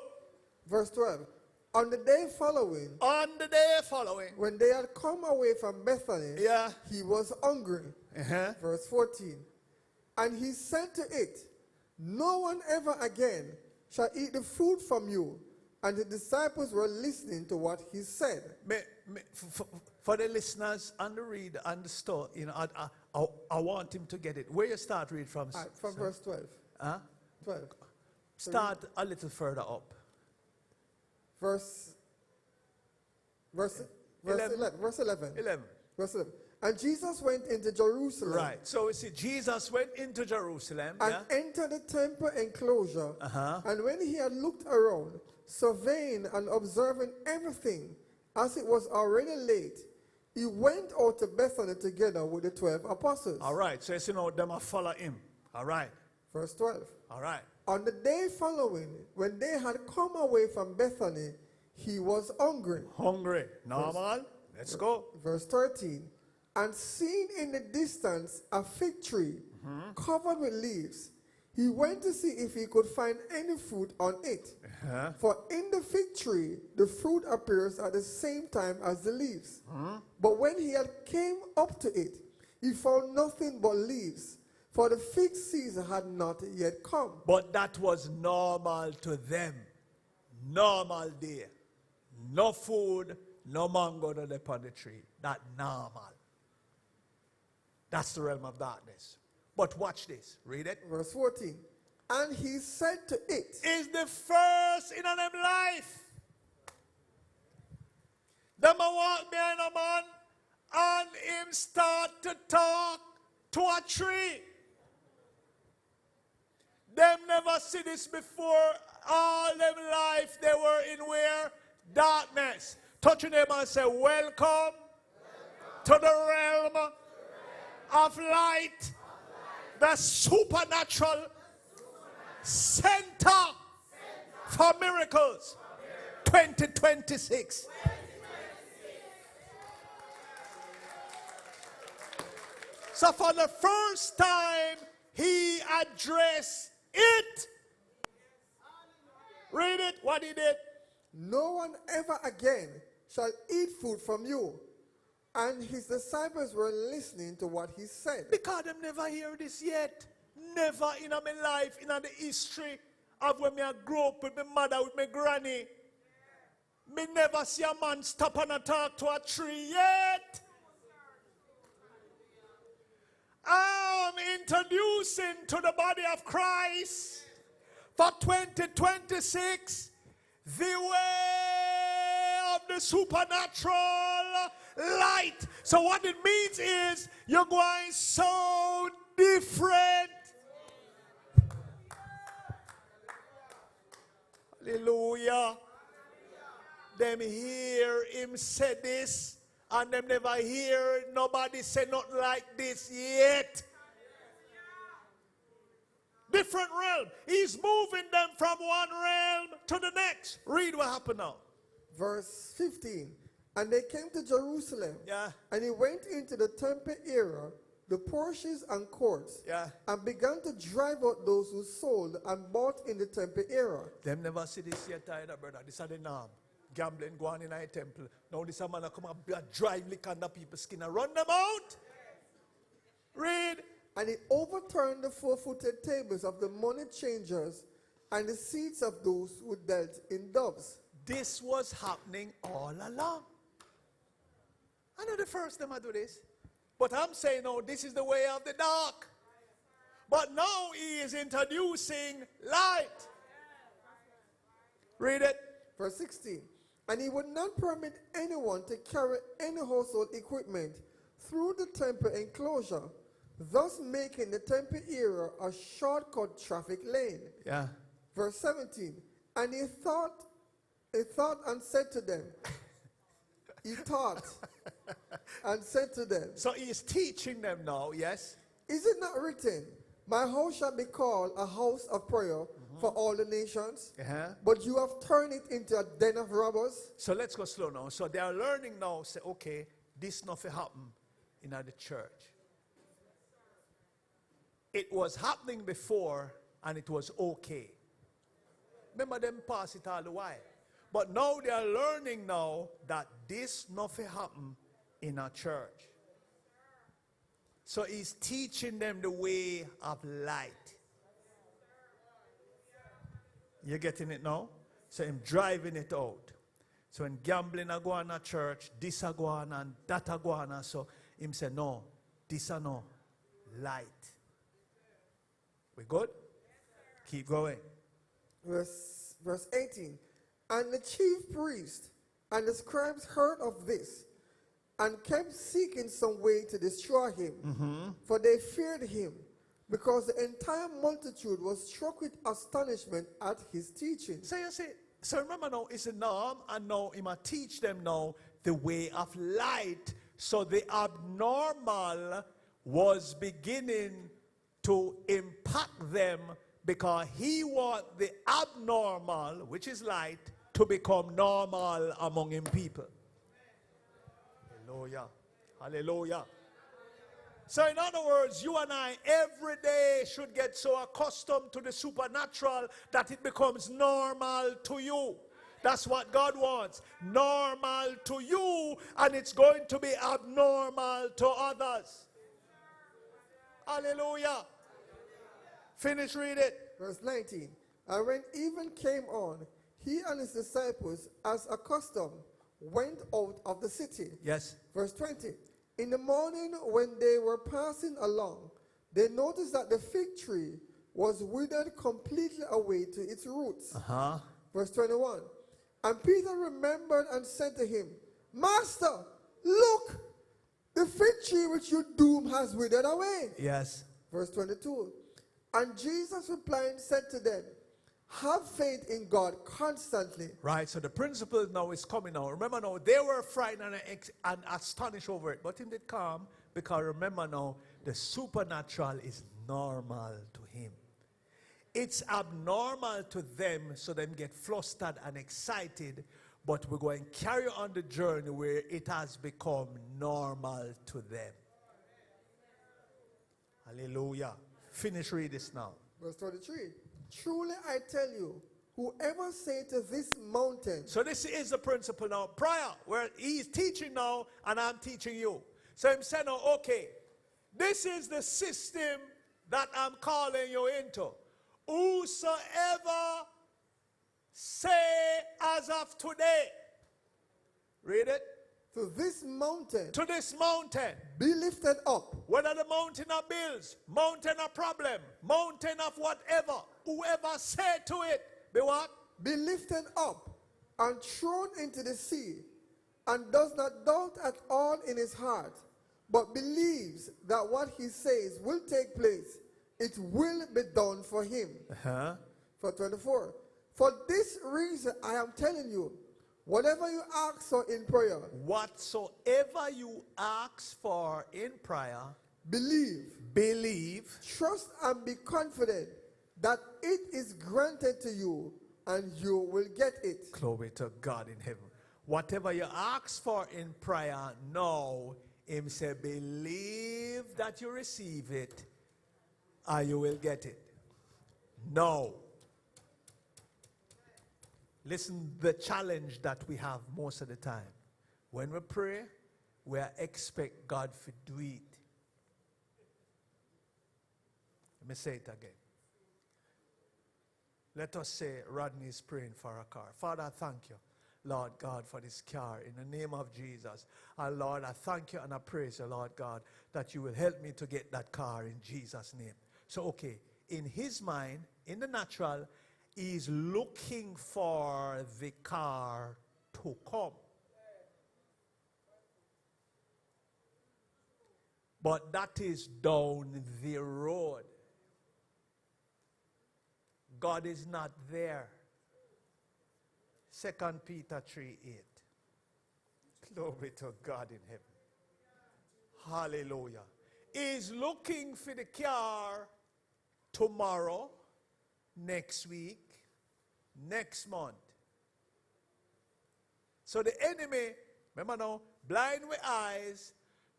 Verse 12. On the day following. On the day following. When they had come away from Bethany. Yeah. He was hungry. Verse 14. And he said to it, no one ever again shall eat the food from you. And the disciples were listening to what he said. For the listeners and the reader and the store, you know, I want him to get it. Where you start read from? From verse 12. 12. Start a little further up. Verse 11. Verse 11. 11. Verse 11. And Jesus went into Jerusalem. Right. So we see Jesus went into Jerusalem. And entered the temple enclosure. And when he had looked around, surveying and observing everything as it was already late, he went out to Bethany together with the 12 apostles. All right. So you know them follow him. All right. Verse 12. All right. On the day following, when they had come away from Bethany, he was hungry. Hungry. Normal. Let's go. Verse 13. And seeing in the distance a fig tree covered with leaves, he went to see if he could find any fruit on it. For in the fig tree, the fruit appears at the same time as the leaves. But when he had came up to it, he found nothing but leaves, for the fig season had not yet come. But that was normal to them. Normal day. No food, no mango upon the tree. That normal. That's the realm of darkness. But watch this. Read it. Verse 14. And he said to it, is the first in them life. Them a walk behind a man and him start to talk to a tree. Them never see this before. All them life they were in where? Darkness. Touch your neighbor and say, welcome to the realm of light. The supernatural center for miracles 2026. So for the first time he addressed it. Read it, what he did. No one ever again shall eat food from you. And his disciples were listening to what he said. Because them never hear this yet. Never in my life, in the history of when I grew up with my mother, with my granny. Me never see a man stop and talk to a tree yet. I'm introducing to the body of Christ for 2026 the way of the supernatural light. So what it means is you're going so different. Hallelujah. Them hear him say this And them never hear nobody say nothing like this yet. Different realm. He's moving them from one realm to the next. Read what happened now. Verse 15. And they came to Jerusalem. Yeah. And he went into the temple area, the porches and courts. Yeah. And began to drive out those who sold and bought in the temple area. Them never see this yet either, brother. This is the norm. Gambling going in a temple. Now this a man come and drive lick on the people's skin and run them out. Read. And he overturned the four-footed tables of the money changers and the seats of those who dealt in doves. This was happening all along. I know the first time I do this. But I'm saying, no, this is the way of the dark. But now he is introducing light. Read it. Verse 16. And he would not permit anyone to carry any household equipment through the temple enclosure, thus making the temple area a shortcut traffic lane. Yeah. Verse 17. And he thought and said to them, he taught and said to them. So he is teaching them now, yes? Is it not written, my house shall be called a house of prayer for all the nations, but you have turned it into a den of robbers? So let's go slow now. So they are learning now, say, okay, this nothing happen in the church. It was happening before and it was okay. Remember them pass it all the while. But now they are learning now that this nothing happen in a church. So he's teaching them the way of light. You getting it now? So him driving it out. So when gambling a go on a church, this a go on and that a go on. So him say, no, this a no, light. We good? Keep going. Verse 18. And the chief priest and the scribes heard of this and kept seeking some way to destroy him, for they feared him, because the entire multitude was struck with astonishment at his teaching. So you see, so remember now, it's a norm, and now he must teach them now the way of light. So the abnormal was beginning to impact them, because he wants the abnormal, which is light, to become normal among him people. Hallelujah. Hallelujah. So in other words, you and I every day should get so accustomed to the supernatural that it becomes normal to you. That's what God wants. Normal to you, and it's going to be abnormal to others. Hallelujah. Finish read it. Verse 19. And when even came on, he and his disciples, as accustomed, went out of the city. Yes. Verse 20. In the morning, when they were passing along, they noticed that the fig tree was withered completely away to its roots. Verse 21. And Peter remembered and said to him, Master, look, the fig tree which you doomed has withered away. Yes. Verse 22. And Jesus replying said to them, have faith in God constantly. Right, so the principle now is coming now. Remember now, they were frightened and astonished over it. But in the calm, because remember now, the supernatural is normal to him. It's abnormal to them, so them get flustered and excited. But we're going to carry on the journey where it has become normal to them. Hallelujah. Finish read this now. Verse 23. Truly I tell you, whoever say to this mountain. So this is the principle now. Prior, where he's teaching now, and I'm teaching you. So I'm saying now, okay, this is the system that I'm calling you into. Whosoever say as of today. Read it. To this mountain. To this mountain. Be lifted up. Whether the mountain of bills, mountain of problem, mountain of whatever. Whoever said to it, be what? Be lifted up and thrown into the sea, and does not doubt at all in his heart, but believes that what he says will take place. It will be done for him. For 24. For this reason I am telling you, Whatever you ask for in prayer, whatsoever you ask for in prayer, believe, trust and be confident that it is granted to you and you will get it. Glory to God in heaven. Whatever you ask for in prayer, now, him say, believe that you receive it and you will get it. No. Listen, the challenge that we have most of the time. When we pray, we expect God to do it. Let me say it again. Let us say Rodney is praying for a car. Father, I thank you, Lord God, for this car in the name of Jesus. And Lord, I thank you and I praise you, Lord God, that you will help me to get that car in Jesus' name. So, okay, in his mind, in the natural, he's looking for the car to come. But that is down the road. God is not there. 2 Peter 3:8. Glory to God in heaven. Hallelujah. He's looking for the car tomorrow, next week, next month. So the enemy, remember now, blind with eyes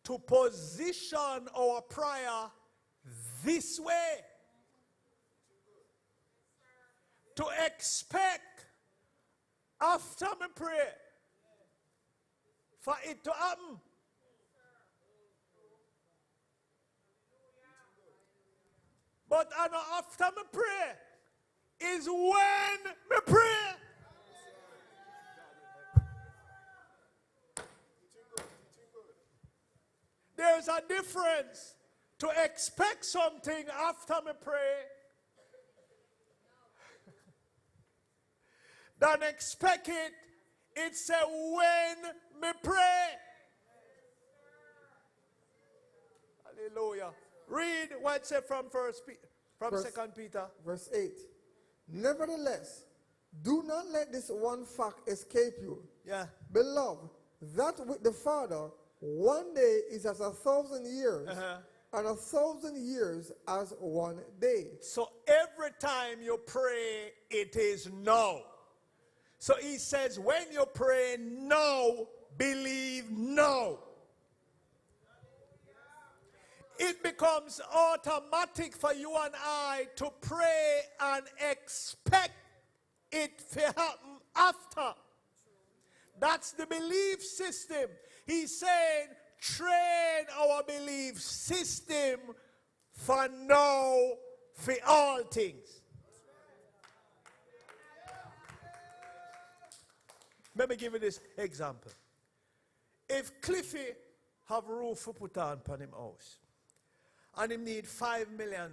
to position our prayer this way. To expect after me pray for it to happen. But after me pray is when me pray. There's a difference to expect something after me pray than expect it. It's a when me pray. Hallelujah. Read what it said from Second Peter. Verse 8. Nevertheless, do not let this one fact escape you. Yeah. Beloved, that with the Father, one day is as 1,000 years, and 1,000 years as one day. So every time you pray, it is no. So he says, when you pray no, believe no. It becomes automatic for you and I to pray and expect it to happen after. That's the belief system. He's saying, train our belief system for now, for all things. Let me give you this example. If Cliffy have roof to put on him house, and he need $5 million,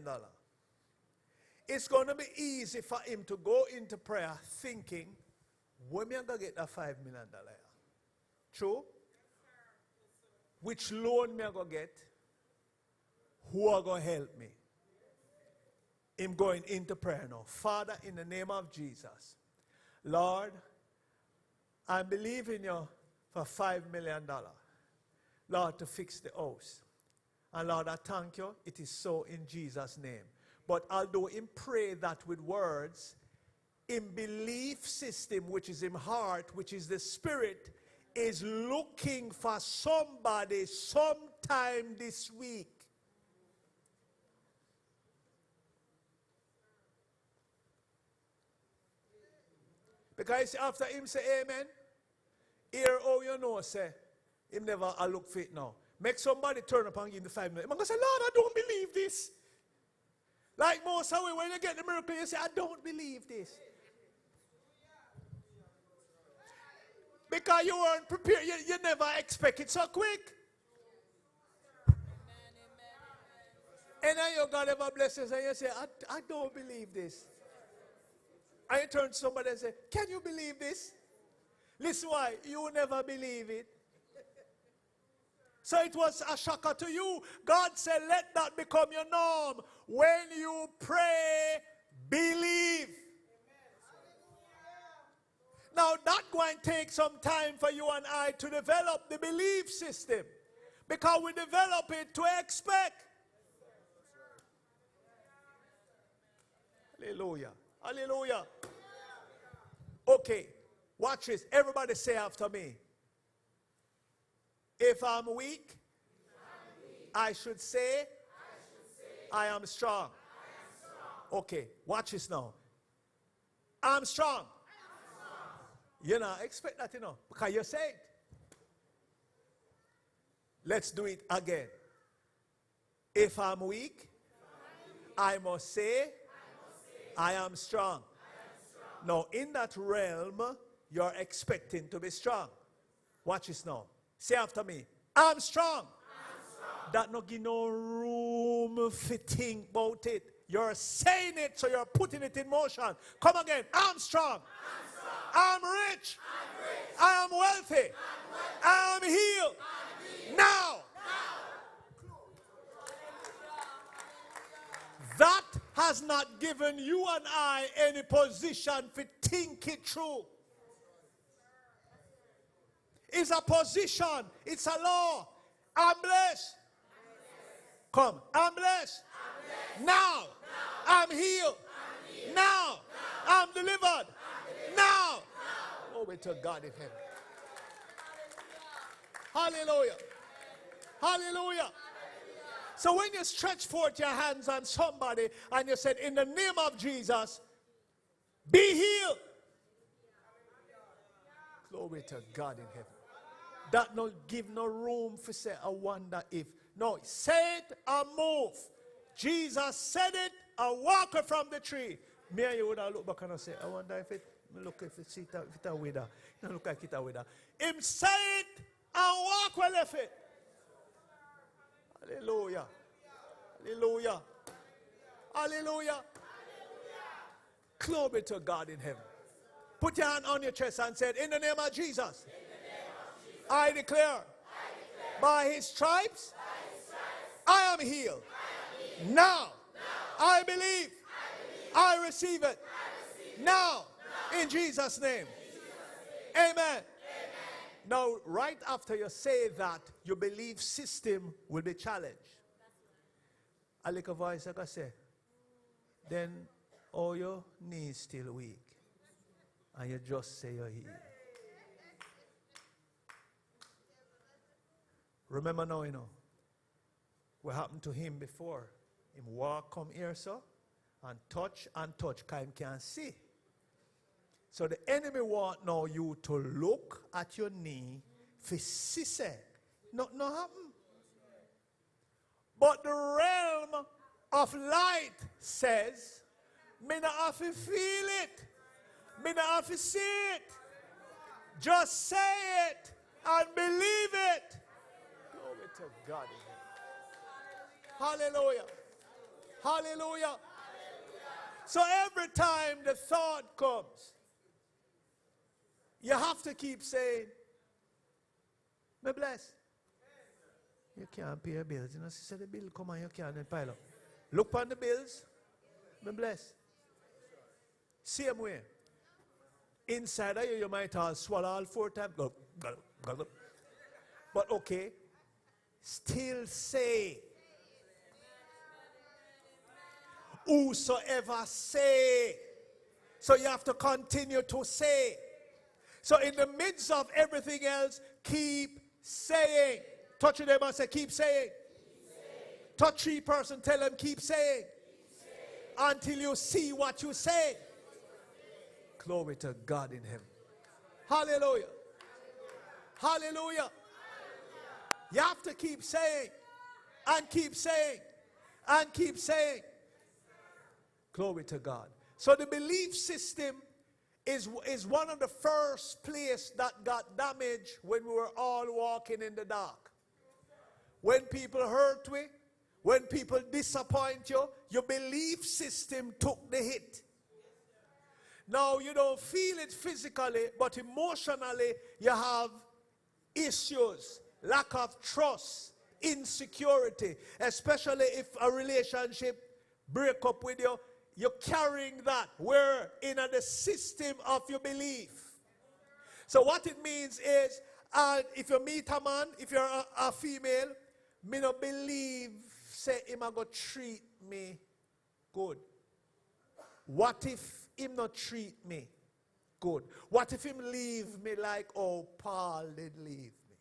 it's going to be easy for him to go into prayer thinking, when am I going to get that $5 million? True? Which loan me I going to get? Who are going to help me? Him going into prayer now. Father, in the name of Jesus, Lord, I believe in you for $5 million, Lord, to fix the house. And Lord, I thank you. It is so in Jesus' name. But although him pray that with words, in belief system, which is in heart, which is the spirit, is looking for somebody sometime this week. Because after him say amen, here you know say, him never look for it now. Make somebody turn up and give him the 5 minutes. I'm going to say, Lord, I don't believe this. Like most of it, when you get the miracle, you say, I don't believe this. Because you weren't prepared. You never expect it so quick. And then you God ever blesses and you say, I don't believe this. And you turn to somebody and say, can you believe this? Listen why, you never believe it. So it was a shocker to you. God said, let that become your norm. When you pray, believe. Now, that's going to take some time for you and I to develop the belief system, because we develop it to expect. Hallelujah. Hallelujah. Okay, watch this. Everybody say after me. If I'm weak, I should say, I am strong. Okay, watch this now. I'm strong. You know, expect that, you know, because you say it. Let's do it again. If I'm weak, I must say, I am strong. Now, in that realm, you're expecting to be strong. Watch this now. Say after me. I'm strong. That no give no room for think about it. You're saying it, so you're putting it in motion. Come again. I'm strong. I'm rich. I am wealthy. I am healed. Now. That has not given you and I any position for think it through. It's a position. It's a law. I'm blessed. Come. I'm blessed. Now. I'm healed. Now. I'm delivered. Now. Glory to God in heaven. Hallelujah. Hallelujah. So when you stretch forth your hands on somebody and you said, in the name of Jesus, be healed. Glory to God in heaven. That no give no room for say, I wonder if. No, say it and move. Jesus said it and walk from the tree. Me and you would have look back and say, I wonder if it, look if it's it a wither. It look like it a wither. Him say it and walk well if it. Hallelujah. Hallelujah. Hallelujah. Glory to God in heaven. Put your hand on your chest and say, in the name of Jesus, I declare, by his stripes, I am healed. Now, I believe, I receive it. Now, in Jesus' name. Amen. Now, right after you say that, your belief system will be challenged. A little voice like I say, then all your knees still weak. And you just say you're healed. Remember now, you know, what happened to him before. Him walk come here, so, and touch, because him can't see. So the enemy want now you to look at your knee for see say. No happen. But the realm of light says, me not have to feel it. Me not have to see it. Just say it and believe it. Glory to God. Hallelujah. Hallelujah. So every time the thought comes, you have to keep saying, be blessed. You can't pay your bills. You know, she said the bill come and you can't pile up. Look on the bills. Be blessed. Same way. Inside of you, you might have swallow all 4 times. But okay. Still say. Whosoever say. So you have to continue to say. So in the midst of everything else, keep saying. Touch them and say, keep saying. Touch 3 person, tell them, keep saying. Until you see what you say. Glory to God in heaven. Hallelujah. Hallelujah. You have to keep saying. And keep saying. And keep saying. Glory to God. So the belief system is one of the first places that got damaged when we were all walking in the dark. When people hurt you, when people disappoint you, your belief system took the hit. Now you don't feel it physically, but emotionally you have issues, lack of trust, insecurity, especially if a relationship break up with you. You're carrying that. Where in the system of your belief. So what it means is, if you meet a man, if you're a female, me no believe, say him a go treat me good. What if him not treat me good? What if him leave me like, oh, Paul did leave me?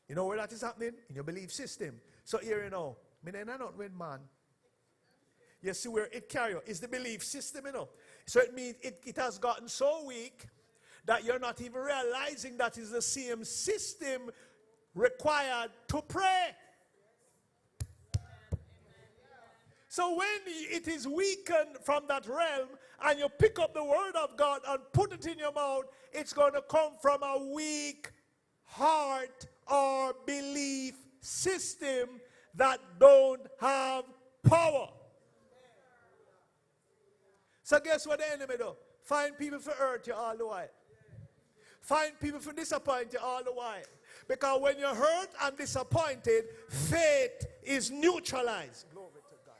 You know where that is happening? In your belief system. So here you know, me not win man. You see where it carry on. It's the belief system, you know. So it means it has gotten so weak that you're not even realizing that is the same system required to pray. So when it is weakened from that realm and you pick up the word of God and put it in your mouth, it's going to come from a weak heart or belief system that don't have power. So guess what the enemy do? Find people for hurt you all the while. Find people for disappoint you all the while. Because when you're hurt and disappointed, faith is neutralized. Glory to God.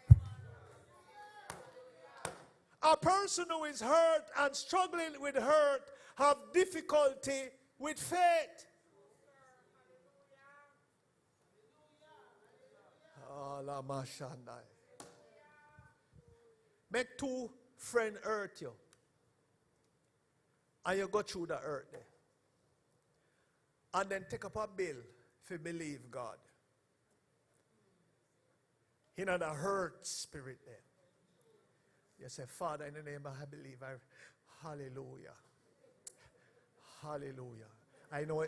A person who is hurt and struggling with hurt have difficulty with faith. Make two friends hurt you. And you go through the hurt there. And then take up a bill if you believe God. You know the hurt spirit there. You say, Father, in the name of I believe, hallelujah. Hallelujah. I know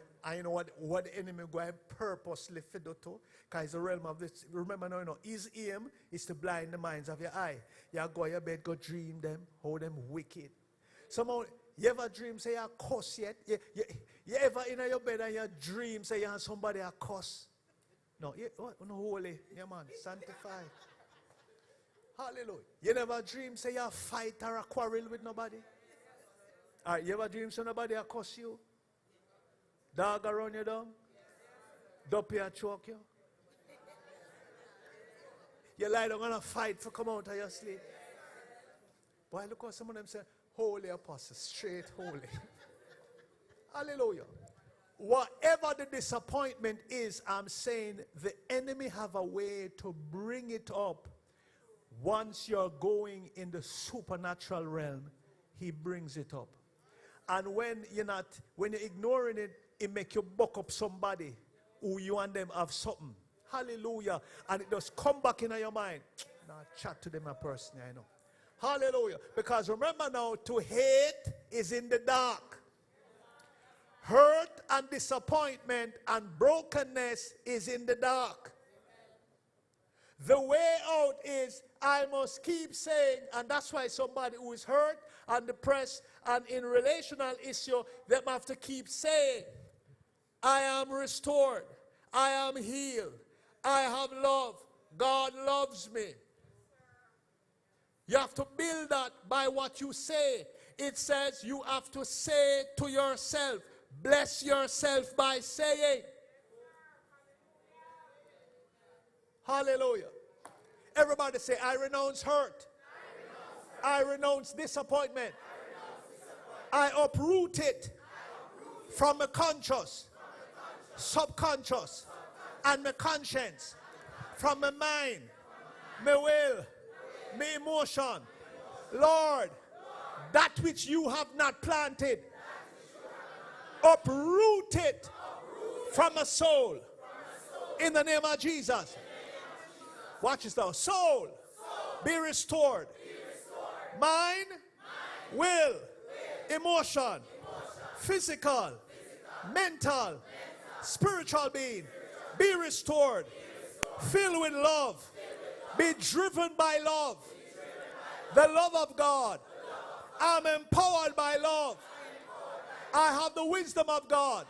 what the enemy going purposely for do to. Because it's the realm of this. Remember now, his aim is to blind the minds of your eye. You go to your bed, go dream them, hold them wicked. Somehow, you ever dream say you cuss yet? You ever in your bed and you dream say you have somebody a cuss? No, no holy, yeah man, sanctified. Hallelujah. You never dream say you fight or a quarrel with nobody? Alright, you ever dream say nobody a cuss you? Dog around you down? Duppy a choke you? You lie down and a fight for come out of your sleep. Boy, look how some of them say, holy apostle, straight holy. Hallelujah. Whatever the disappointment is, I'm saying the enemy have a way to bring it up. Once you're going in the supernatural realm, he brings it up. And when you're ignoring it, it make you buck up somebody who you and them have something. Hallelujah. And it just come back in your mind. Now chat to them a person, I know. Hallelujah. Because remember now, to hate is in the dark. Hurt and disappointment and brokenness is in the dark. The way out is I must keep saying, and that's why somebody who is hurt and depressed and in relational issue, they have to keep saying, I am restored. I am healed. I have love. God loves me. You have to build that by what you say. It says you have to say to yourself, bless yourself by saying. Hallelujah. Everybody say, I renounce hurt. I renounce disappointment. I uproot it from my conscious, subconscious, and my conscience, from my mind, my will, my emotion. Lord, that which you have not planted, uproot it from my soul. In the name of Jesus. Watch this now. Soul, be restored. Mind, will, emotion, physical, mental, spiritual being, be restored. Filled with love. Be driven by love. The love of God. I'm empowered by love. I have the wisdom of God.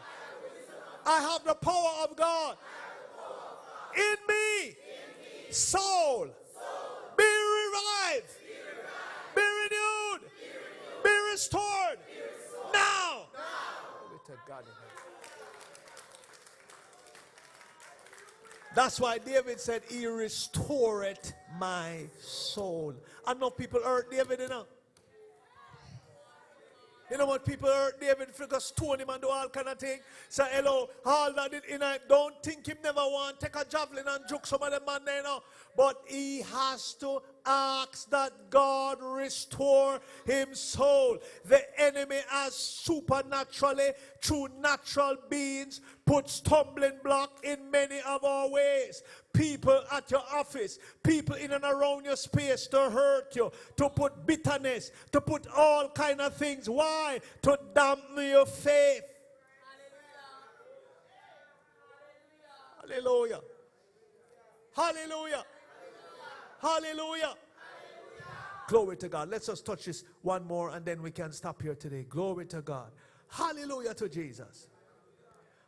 I have the power of God. In me. Soul. Be revived. Be renewed. Be restored. Now. Glory to God in heaven. That's why David said, he restored my soul. I know people hurt David, you know. You know what people hurt David for just stone him and do all kind of thing. Say hello, all that in it. Don't think him never want take a javelin and juke some of them man there, you know. But he has to ask that God restore him soul. The enemy has supernaturally, through natural beings, put stumbling block in many of our ways. People at your office, people in and around your space to hurt you, to put bitterness, to put all kind of things. Why? To dampen your faith. Hallelujah. Hallelujah. Hallelujah. Glory to God. Let's just touch this one more and then we can stop here today. Glory to God. Hallelujah to Jesus.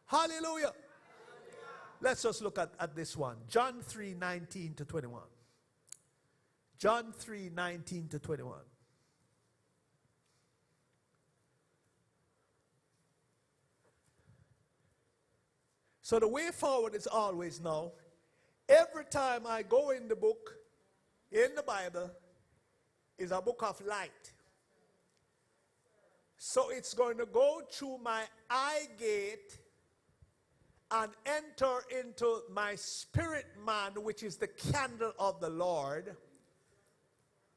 Hallelujah. Let's just look at this one. John 3:19 to 21. John 3:19 to 21. So the way forward is always now. Every time I go in the book, in the Bible, is a book of light. So it's going to go through my eye gate and enter into my spirit man, which is the candle of the Lord.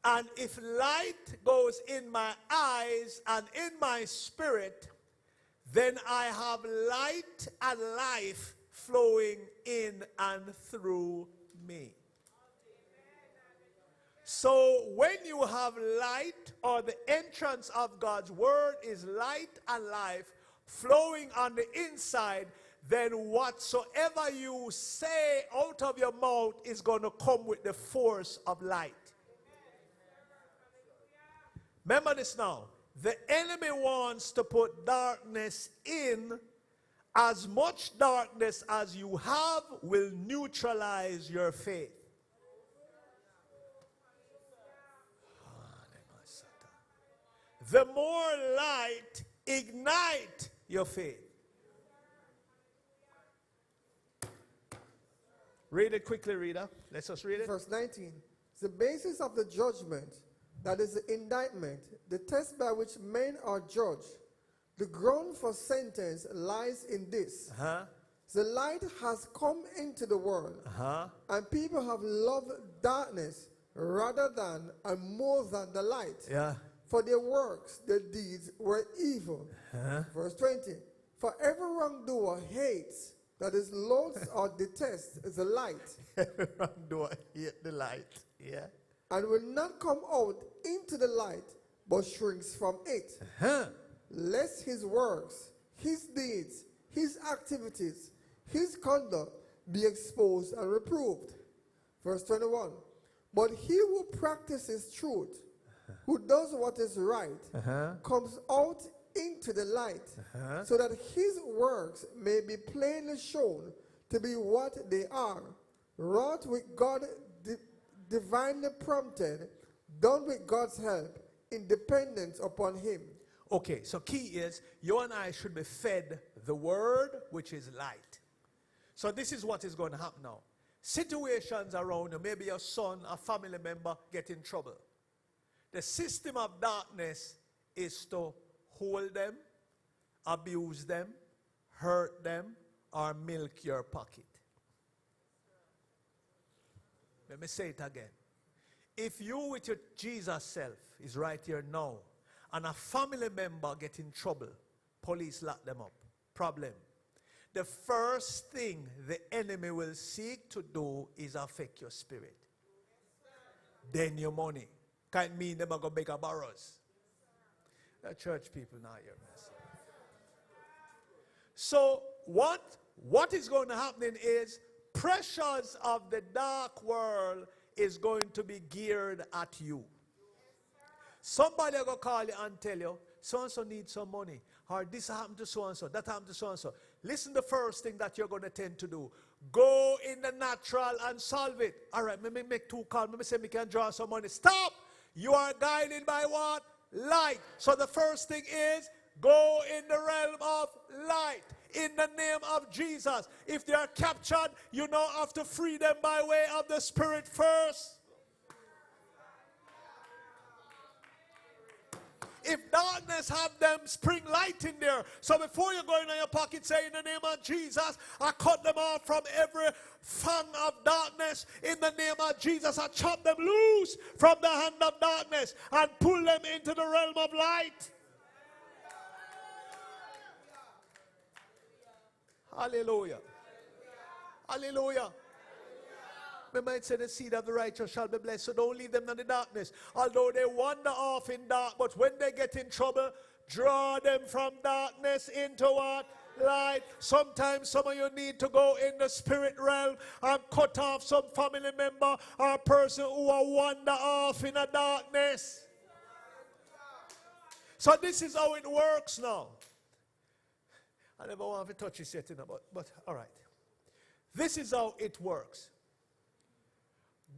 And if light goes in my eyes and in my spirit, then I have light and life flowing in and through me. So when you have light, or the entrance of God's word is light and life flowing on the inside, then whatsoever you say out of your mouth is going to come with the force of light. Remember this now. The enemy wants to put darkness in. As much darkness as you have will neutralize your faith. The more light ignite your faith. Read it quickly, reader. Let's just read it. Verse 19. The basis of the judgment, that is the indictment, the test by which men are judged, the ground for sentence lies in this. The light has come into the world, and people have loved darkness rather than and more than the light. For their works, their deeds were evil. Verse 20. For every wrongdoer hates, that is, loathes or detests the light. Every wrongdoer hates the light. Yeah. And will not come out into the light, but shrinks from it. Lest his works, his deeds, his activities, his conduct be exposed and reproved. Verse 21. But he who practices truth, who does what is right, comes out into the light, so that his works may be plainly shown to be what they are, wrought with God, divinely prompted, done with God's help, in dependence upon him. Okay, so key is you and I should be fed the word, which is light. So this is what is going to happen now. Situations around you, maybe your son, a family member get in trouble. The system of darkness is to hold them, abuse them, hurt them, or milk your pocket. Let me say it again. If you with your Jesus self is right here now, and a family member get in trouble, police lock them up. Problem. The first thing the enemy will seek to do is affect your spirit. Then your money. Can't mean them are going to beg a borrows. The church people now hear me. So what is going to happen is pressures of the dark world is going to be geared at you. Somebody will call you and tell you, so-and-so needs some money. Or this happened to so-and-so, that happened to so-and-so. Listen, the first thing that you're going to tend to do, go in the natural and solve it. All right, let me make 2 calls. Let me say we can draw some money. Stop! You are guided by what? Light. So the first thing is, go in the realm of light. In the name of Jesus. If they are captured, you now have to free them by way of the Spirit first. if darkness have them, spring light in there. So before you go in your pocket, say, in the name of Jesus, I cut them off from every fang of darkness. In the name of Jesus, I chop them loose from the hand of darkness and pull them into the realm of light. Hallelujah. Hallelujah. Remember it said the seed of the righteous shall be blessed, so don't leave them in the darkness. Although they wander off in dark, but when they get in trouble, draw them from darkness into what? Light. Sometimes some of you need to go in the spirit realm and cut off some family member or person who are wander off in the darkness. So this is how it works now. I never want to touch this yet, but all right. This is how it works.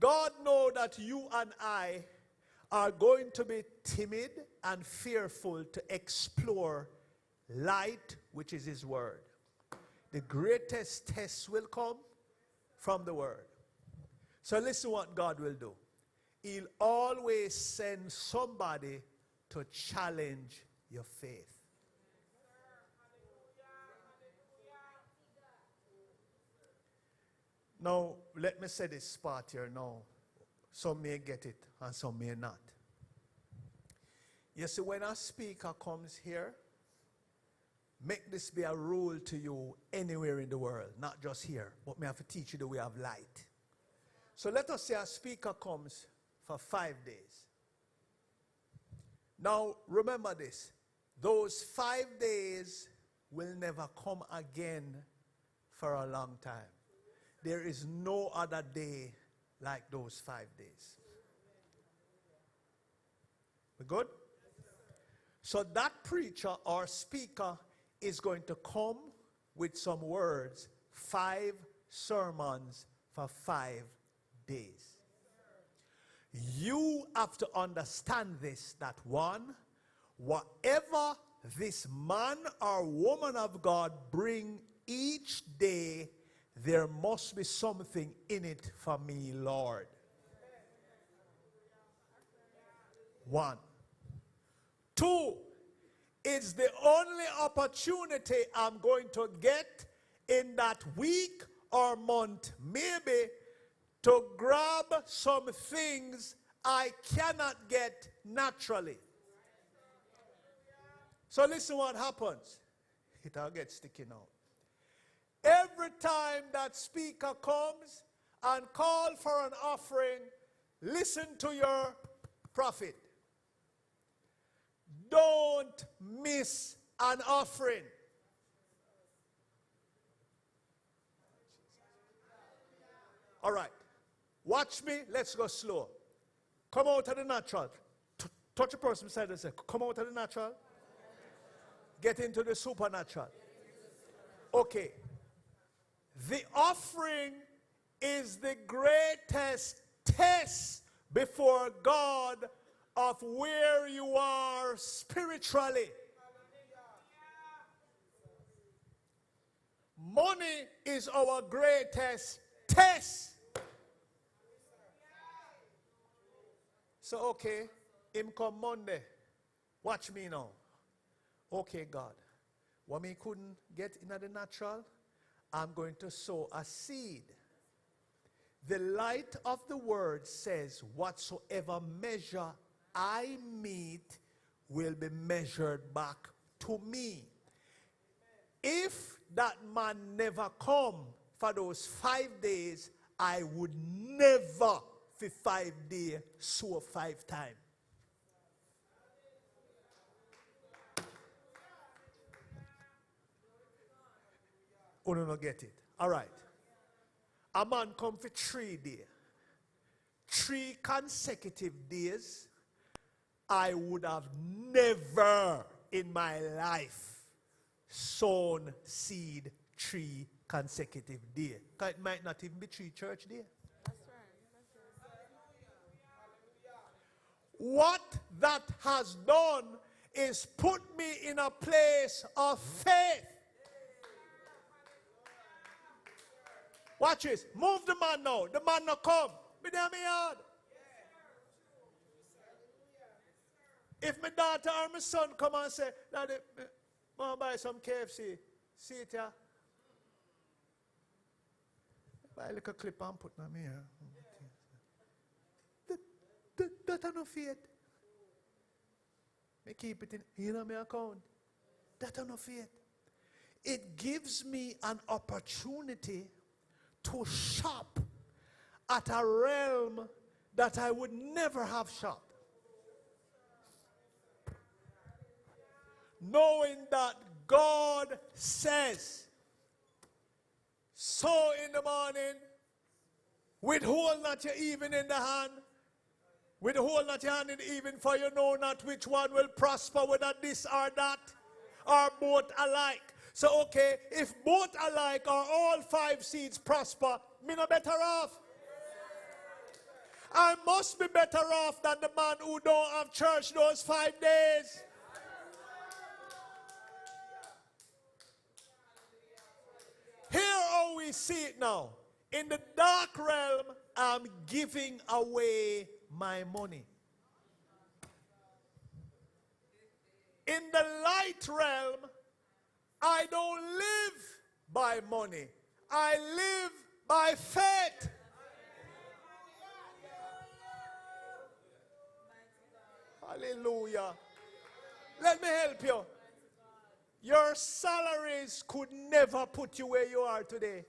God knows that you and I are going to be timid and fearful to explore light, which is his word. The greatest test will come from the word. So listen what God will do. He'll always send somebody to challenge your faith. Now, let me say this part here now. Some may get it and some may not. You see, when a speaker comes here, make this be a rule to you anywhere in the world, not just here, but me have to teach you the way of light. So let us say a speaker comes for 5 days. Now, remember this. Those 5 days will never come again for a long time. There is no other day like those 5 days. We good? So that preacher or speaker is going to come with some words, 5 sermons for 5 days. You have to understand this, that one, whatever this man or woman of God bring each day, there must be something in it for me, Lord. 1. 2, it's the only opportunity I'm going to get in that week or month, maybe, to grab some things I cannot get naturally. So listen what happens. It all gets sticky now. Every time that speaker comes and call for an offering, listen to your prophet. Don't miss an offering. All right. Watch me. Let's go slow. Come out of the natural. Touch a person beside you and say, come out of the natural. Get into the supernatural. Okay. The offering is the greatest test before God of where you are spiritually. Money is our greatest test. So, okay, him come Monday. Watch me now. Okay, God. What me couldn't get in the natural, I'm going to sow a seed. The light of the word says, whatsoever measure I meet will be measured back to me. If that man never come for those 5 days, I would never for 5 days sow 5 times. Oh, no, get it. All right. A man come for 3 days. 3 consecutive days, I would have never in my life sown seed 3 consecutive days. It might not even be 3 church days. That's right. What that has done is put me in a place of faith. Watch this. Move the man now. The man now come. Be there, me yard. If my daughter or my son come and say, Daddy, I want to buy some KFC. See it here. Buy a little clip and put them here. That are no faith. Me keep it in my account. That are no faith. It gives me an opportunity to shop at a realm that I would never have shopped. Knowing that God says, sow in the morning, withhold not your even in the hand, withhold not your hand in the even, for you know not which one will prosper, whether this or that, or both alike. So, okay, if both alike or all 5 seeds prosper, me no better off. I must be better off than the man who don't have church those 5 days. Here how we see it now. In the dark realm, I'm giving away my money. In the light realm, I don't live by money. I live by faith. Hallelujah. Let me help you. Your salaries could never put you where you are today.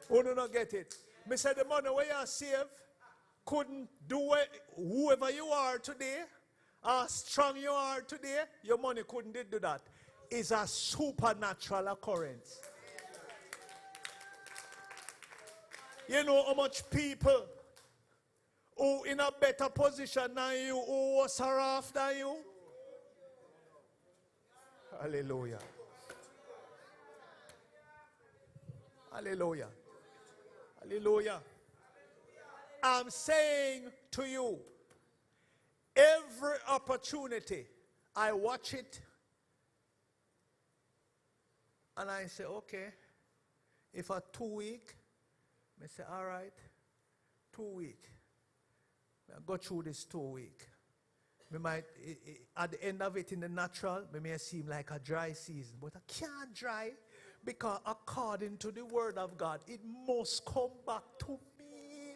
Who do not get it? Me say the money where you save couldn't do it. Whoever you are today, how strong you are today, your money couldn't do that. It's a supernatural occurrence. You know how much people who in a better position than you, who was off than you? Hallelujah. Hallelujah. Hallelujah. I'm saying to you, every opportunity, I watch it and I say, okay, if a 2 week, I say, all right, 2 week. I go through this 2 week. We might, at the end of it in the natural, it may seem like a dry season, but I can't dry because according to the word of God, it must come back to me.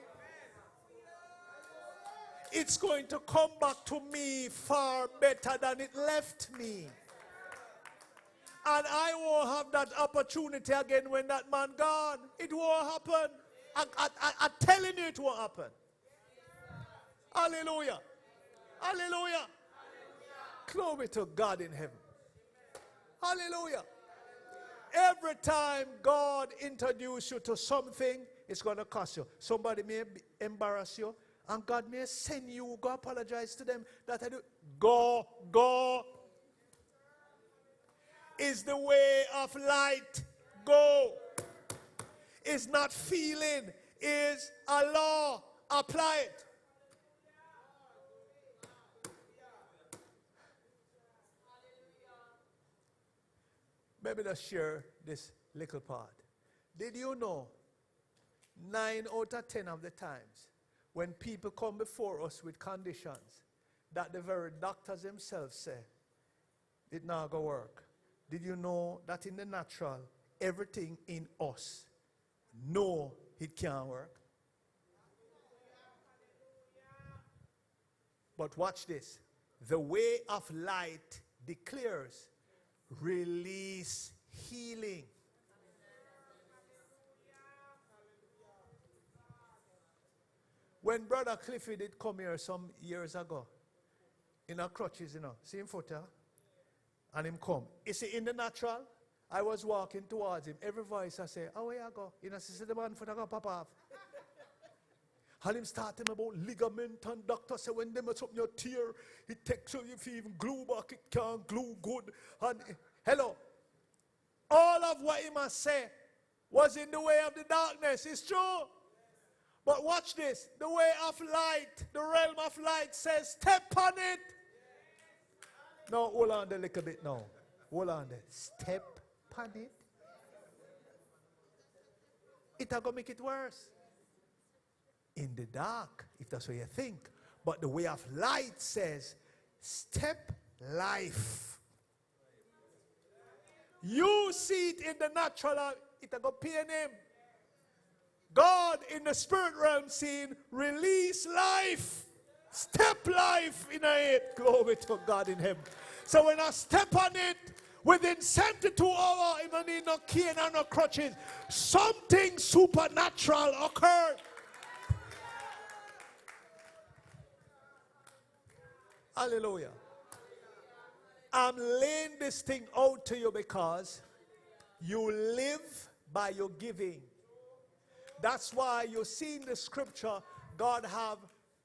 It's going to come back to me far better than it left me. And I won't have that opportunity again when that man gone. It won't happen. I'm telling you it won't happen. Hallelujah. Hallelujah. Glory to God in heaven. Hallelujah. Every time God introduces you to something, it's going to cost you. Somebody may embarrass you, and God may send you, go apologize to them that I do. Go. Is the way of light. Go. Is not feeling, is a law. Apply it. Maybe let's share this little part. Did you know 9 out of 10 of the times when people come before us with conditions that the very doctors themselves say it not going to work? Did you know that in the natural, everything in us know it can't work? But watch this. The way of light declares release healing. When Brother Cliffy did come here some years ago, in our crutches, see him foot, and him come. You see, in the natural, I was walking towards him. Every voice I say, oh, where you go? See the man foot I go pop off. And him start him about ligament, and doctor say when they mess up your tear, it takes you, if you even glue back, it can't glue good. And hello, all of what he must say was in the way of the darkness. It's true. But watch this. The way of light, the realm of light says, step on it. No, hold on there a little bit now. Hold on there. Step on it. It's going to make it worse. in the dark, if that's what you think. But the way of light says, step life. You see it in the natural, it'll go pain him. God in the spirit realm saying, release life. Step life in it. Glory to God in heaven. So when I step on it, within 72 hours, I don't need no cane and no crutches. Something supernatural occurred. Hallelujah. I'm laying this thing out to you because you live by your giving. That's why you see in the scripture, God have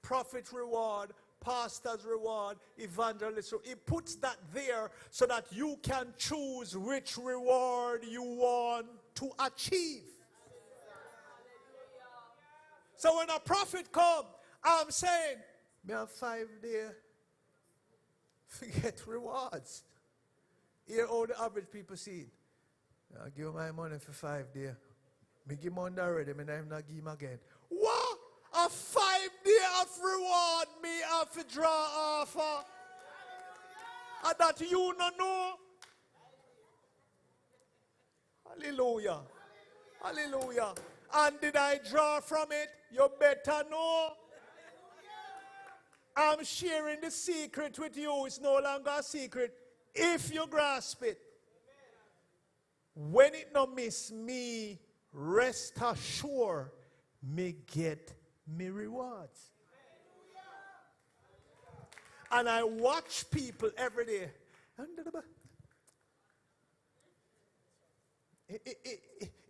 prophet reward, pastor's reward, evangelist. He puts that there so that you can choose which reward you want to achieve. So when a prophet comes, I'm saying, me have 5 days. Forget rewards. Here all the average people see it. I give my money for 5 days. Me give money already, me not give him again. What? A 5 day of reward me have to draw off. And that you not know. Hallelujah. Hallelujah. And did I draw from it? You better know. I'm sharing the secret with you. It's no longer a secret if you grasp it. When it no miss me, rest assured, me get me rewards. And I watch people every day.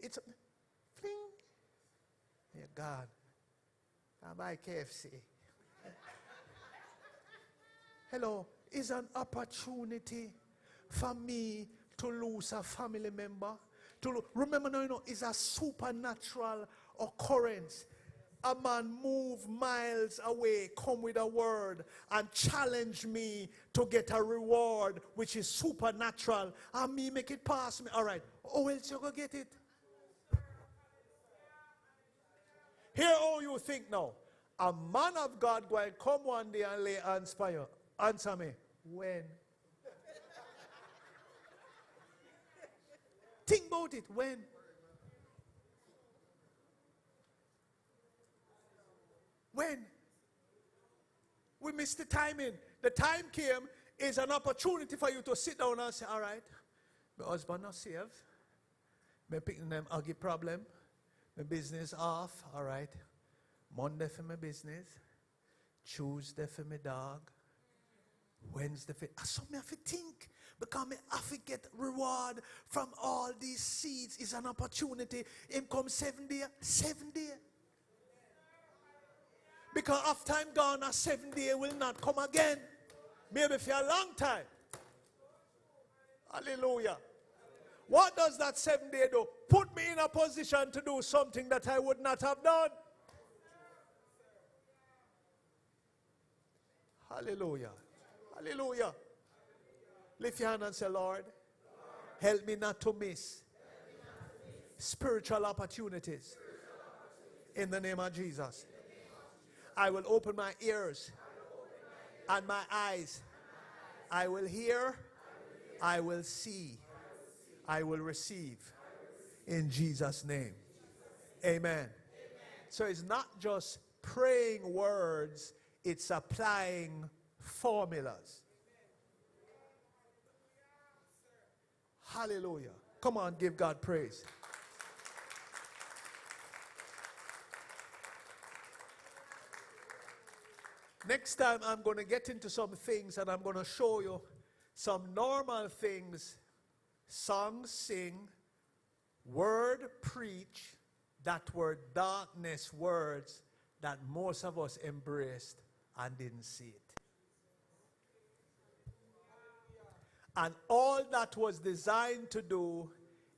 It's fling. Yeah, God. I buy KFC. Hello, is an opportunity for me to lose a family member. Remember now, it's a supernatural occurrence. A man move miles away, come with a word, and challenge me to get a reward, which is supernatural. And me make it pass me. All right, how else you go get it? Here, all you think now. A man of God going to come one day and lay hands on you. Answer me. When? Think about it. When? When? We missed the timing. The time came is an opportunity for you to sit down and say, all right, my husband not saved. My picking them ugly problem. My business off. All right. Monday for my business. Tuesday for my dog. Wednesday for so me have to think because me have to get reward from all these seeds. Is an opportunity. Him come 7 days. 7 days. Because after I'm gone, a 7 day will not come again. Maybe for a long time. Hallelujah. What does that 7 day do? Put me in a position to do something that I would not have done. Hallelujah. Hallelujah. Lift your hand and say, Lord, help me not to miss spiritual opportunities. In the name of Jesus. I will open my ears and my eyes. I will hear. I will see. I will receive. In Jesus' name. Amen. So it's not just praying words, it's applying formulas. Hallelujah. Come on, give God praise. Next time I'm going to get into some things and I'm going to show you some normal things. Song, sing, word, preach, that were darkness words that most of us embraced and didn't see it. And all that was designed to do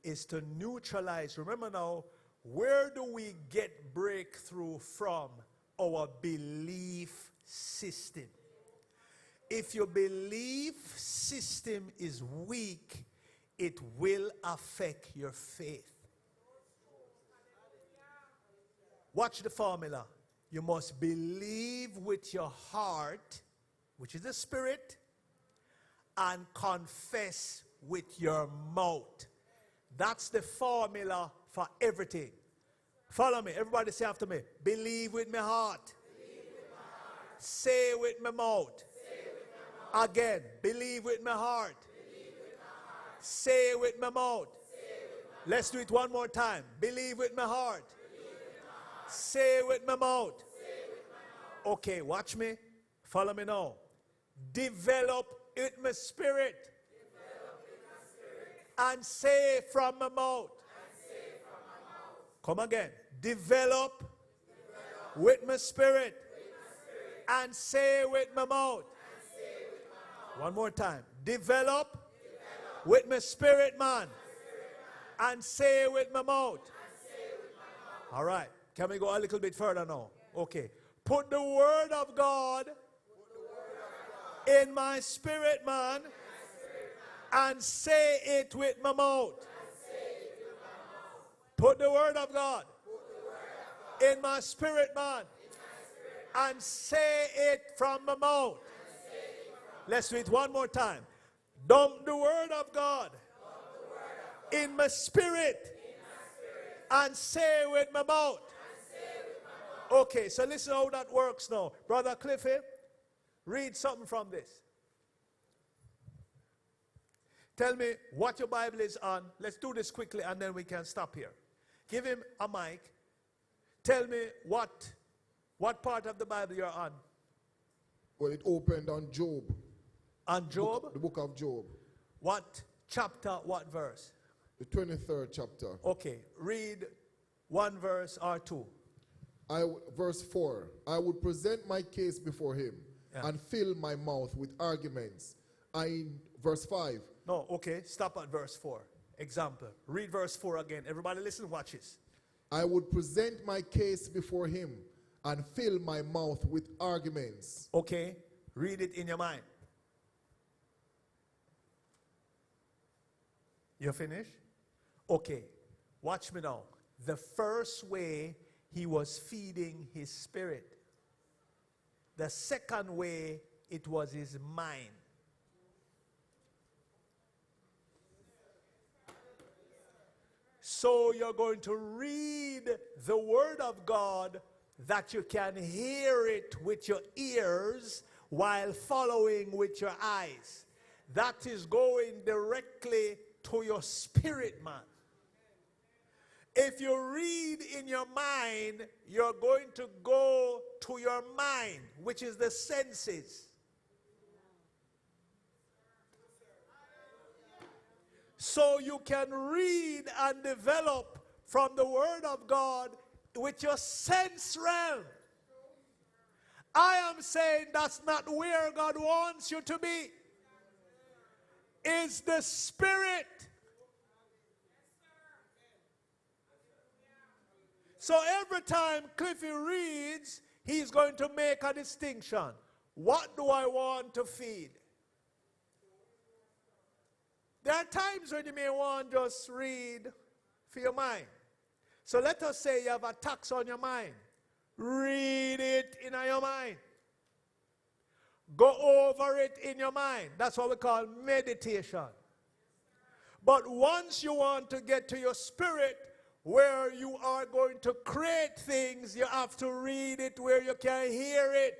is to neutralize. Remember now, where do we get breakthrough from? Our belief system. If your belief system is weak, it will affect your faith. Watch the formula. you must believe with your heart, which is the spirit, and confess with your mouth. That's the formula for everything. Follow me. Everybody say after me. Believe with my heart. Say with my mouth. Again. Believe with my heart. Say with my mouth. Let's do it one more time. Believe with my heart. Say with my mouth. Okay, watch me. Follow me now. Develop with my spirit. And say from my mouth. Come again. Develop with my spirit. And say with my mouth. One more time. Develop with my spirit, man. And say with my mouth. All right. Can we go a little bit further now? Okay. Put the word of God in my spirit, man. And say it with my mouth. Put the word of God in my spirit, man. And say it from my mouth. Let's do it one more time. Dump the word of God in my spirit and say with my mouth. Okay, so listen how that works now. Brother Cliffy, read something from this. Tell me what your Bible is on. Let's do this quickly and then we can stop here. Give him a mic. Tell me what part of the Bible you're on. Well, it opened on Job. On Job? The book of Job. What chapter, what verse? The 23rd chapter. Okay, read one verse or two. Verse 4. I would present my case before him and fill my mouth with arguments. Verse 5. No, okay, stop at verse 4. Example. Read verse 4 again. Everybody listen, watch this. I would present my case before him and fill my mouth with arguments. Okay, read it in your mind. You finished? Okay, watch me now. The first way he was feeding his spirit. The second way, it was his mind. So you're going to read the word of God that you can hear it with your ears while following with your eyes. That is going directly to your spirit, man. If you read in your mind, you're going to go to your mind, which is the senses. So you can read and develop from the word of God with your sense realm. I am saying that's not where God wants you to be. It's the spirit. So every time Cliffy reads, he's going to make a distinction. What do I want to feed? There are times when you may want to just read for your mind. So let us say you have a tax on your mind. Read it in your mind. Go over it in your mind. That's what we call meditation. But once you want to get to your spirit, where you are going to create things, you have to read it where you can hear it.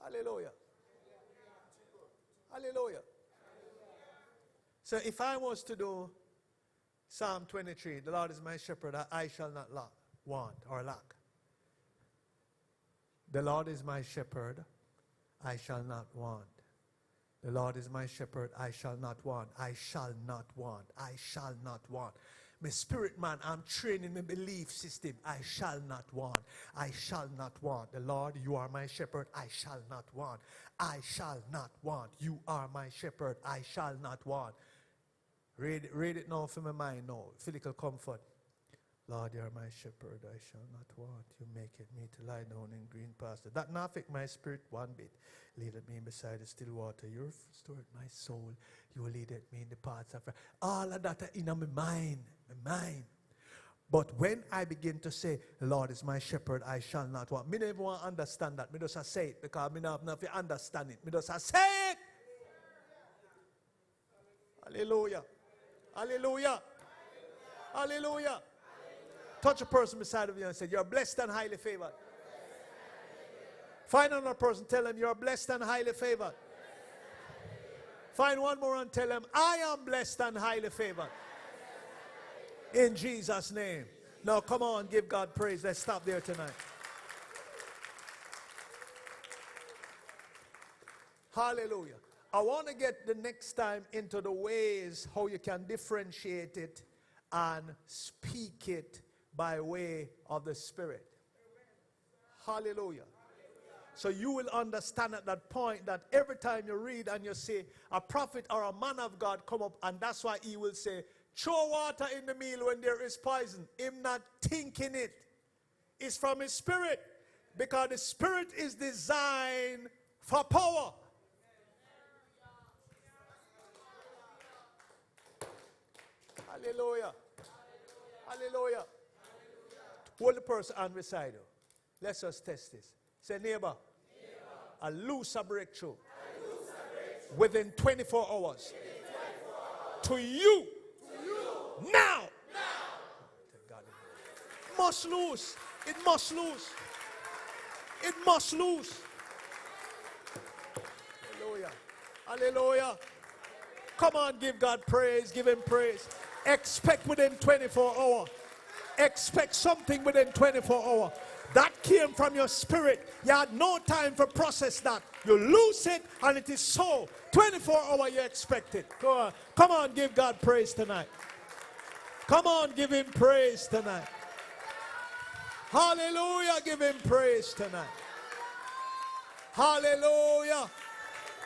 Hallelujah. Hallelujah. So if I was to do Psalm 23, the Lord is my shepherd, I shall not want or lack. The Lord is my shepherd, I shall not want. The Lord is my shepherd, I shall not want. I shall not want. I shall not want. My spirit man, I'm training my belief system. I shall not want. I shall not want. The Lord, you are my shepherd. I shall not want. I shall not want. You are my shepherd. I shall not want. Read it now for my mind now. Physical comfort. Lord, you are my shepherd, I shall not want. You maketh me to lie down in green pasture. That not affect my spirit one bit. Leadeth me beside the still water. You restored my soul. You leadeth me in the paths of life. All of that are in my mind. My mind. But when I begin to say, the Lord is my shepherd, I shall not want. Me never want to understand that. Me just say it because me not have to understand it. Me just say it. Hallelujah. Hallelujah. Hallelujah. Touch a person beside of you and say, you're blessed and highly favored. Find another person, tell them you're blessed and highly favored. Find one more and tell them, I am blessed and highly favored. In Jesus' name. Now come on, give God praise. Let's stop there tonight. Hallelujah. I want to get the next time into the ways how you can differentiate it and speak it by way of the Spirit. Hallelujah. So you will understand at that point that every time you read and you see a prophet or a man of God come up, and that's why he will say, throw water in the meal when there is poison. Him not thinking it. It's from his spirit. Because the spirit is designed for power. Hallelujah. Hallelujah. Hold the person hand beside you. Let's just test this. Say, neighbor, a looser breakthrough within 24 hours. To you. Now. Must lose. It must lose. It must lose. Hallelujah. Hallelujah. Come on, give God praise. Give him praise. Expect within 24 hours. Expect something within 24 hours. That came from your spirit. You had no time to process that. You lose it and it is so. 24 hours you expect it. Go on. Come on, give God praise tonight. Come on, give him praise tonight. Hallelujah, give him praise tonight. Hallelujah.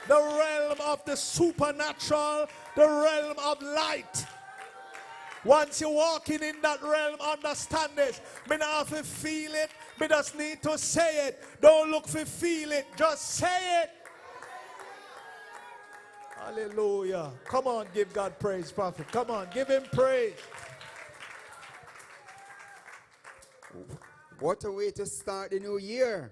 The realm of the supernatural, the realm of light. Once you're walking in that realm, understand this. Me not have to feel it. Me just need to say it. Don't look for feel it. Just say it. Hallelujah. Come on, give God praise, prophet. Come on, give him praise. What a way to start the new year.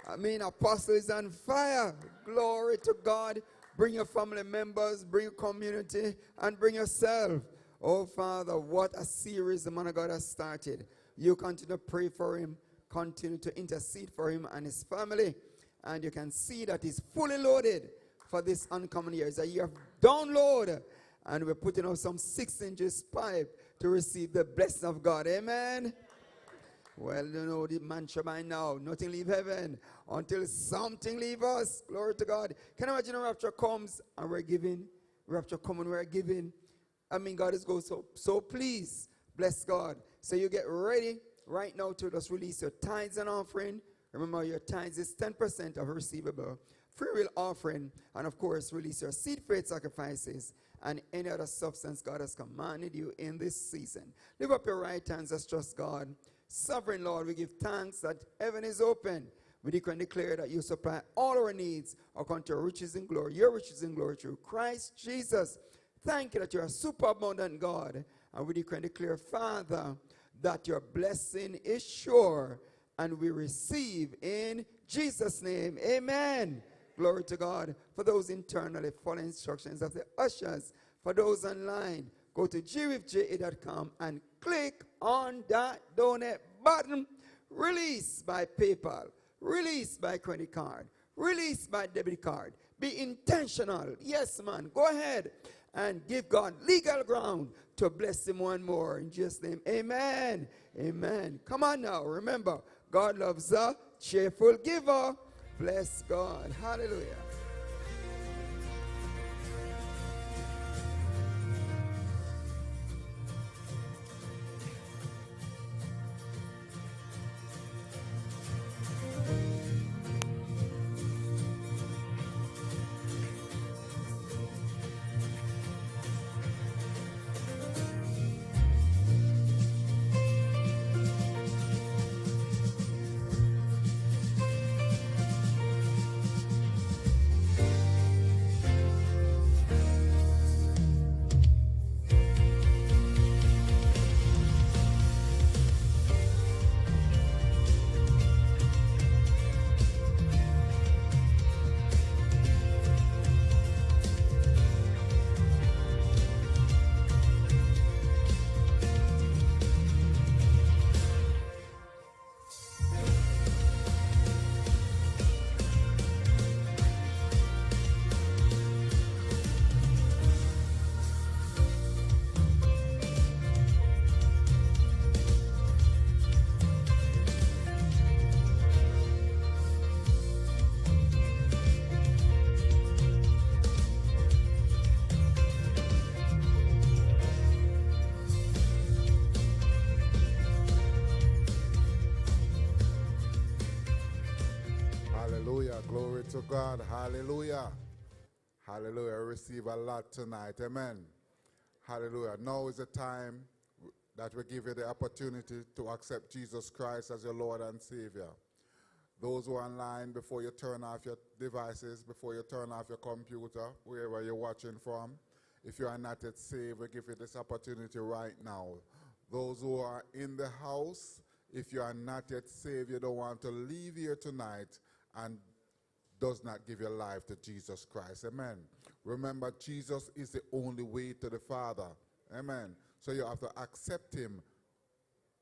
I mean, Apostle is on fire. Glory to God. Bring your family members, bring your community, and bring yourself. Oh, Father, what a series the man of God has started. You continue to pray for him, continue to intercede for him and his family, and you can see that he's fully loaded for this oncoming year. It's a year of download, and we're putting out some 6 inches pipe to receive the blessing of God. Amen? Well, you know the mantra by now. Nothing leave heaven until something leave us. Glory to God. Can you imagine a rapture comes and we're giving? Rapture come and we're giving. I mean, God is going so please. Bless God. So you get ready right now to just release your tithes and offering. Remember, your tithes is 10% of receivable. Free will offering. And, of course, release your seed faith sacrifices and any other substance God has commanded you in this season. Lift up your right hands. Let's trust God. Sovereign Lord, we give thanks that heaven is open. We declare and declare that you supply all our needs according to your riches in glory. Your riches in glory through Christ Jesus. Thank you that you are super abundant God. And we declare and declare, Father, that your blessing is sure. And we receive in Jesus' name. Amen. Glory to God. For those internally, follow instructions of the ushers. For those online, go to GWIFJA.com and click on that donate button. Release by PayPal. Release by credit card. Release by debit card. Be intentional. Yes, man. Go ahead and give God legal ground to bless him one more. In Jesus' name, amen. Amen. Come on now. Remember, God loves a cheerful giver. Bless God. Hallelujah. God. Hallelujah. Hallelujah. Receive a lot tonight. Amen. Hallelujah. Now is the time that we give you the opportunity to accept Jesus Christ as your Lord and Savior. Those who are online, before you turn off your devices, before you turn off your computer, wherever you're watching from, if you are not yet saved, we give you this opportunity right now. Those who are in the house, if you are not yet saved, you don't want to leave here tonight and does not give your life to Jesus Christ. Amen. Remember, Jesus is the only way to the Father. Amen. So you have to accept him.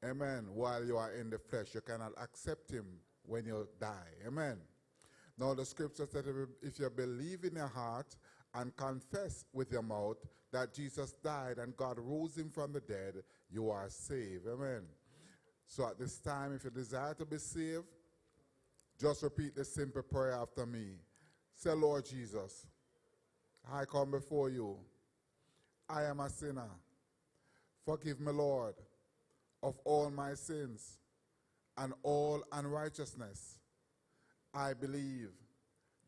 Amen. While you are in the flesh, you cannot accept him when you die. Amen. Now the scripture said if you believe in your heart and confess with your mouth that Jesus died and God rose him from the dead, you are saved. Amen. So at this time, if you desire to be saved, just repeat this simple prayer after me. Say, Lord Jesus, I come before you. I am a sinner. Forgive me, Lord, of all my sins and all unrighteousness. I believe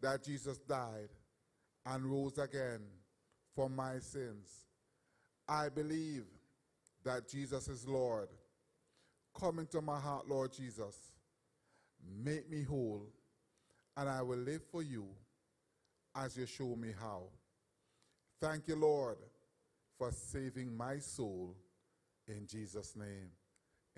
that Jesus died and rose again for my sins. I believe that Jesus is Lord. Come into my heart, Lord Jesus. Make me whole, and I will live for you as you show me how. Thank you, Lord, for saving my soul in Jesus' name.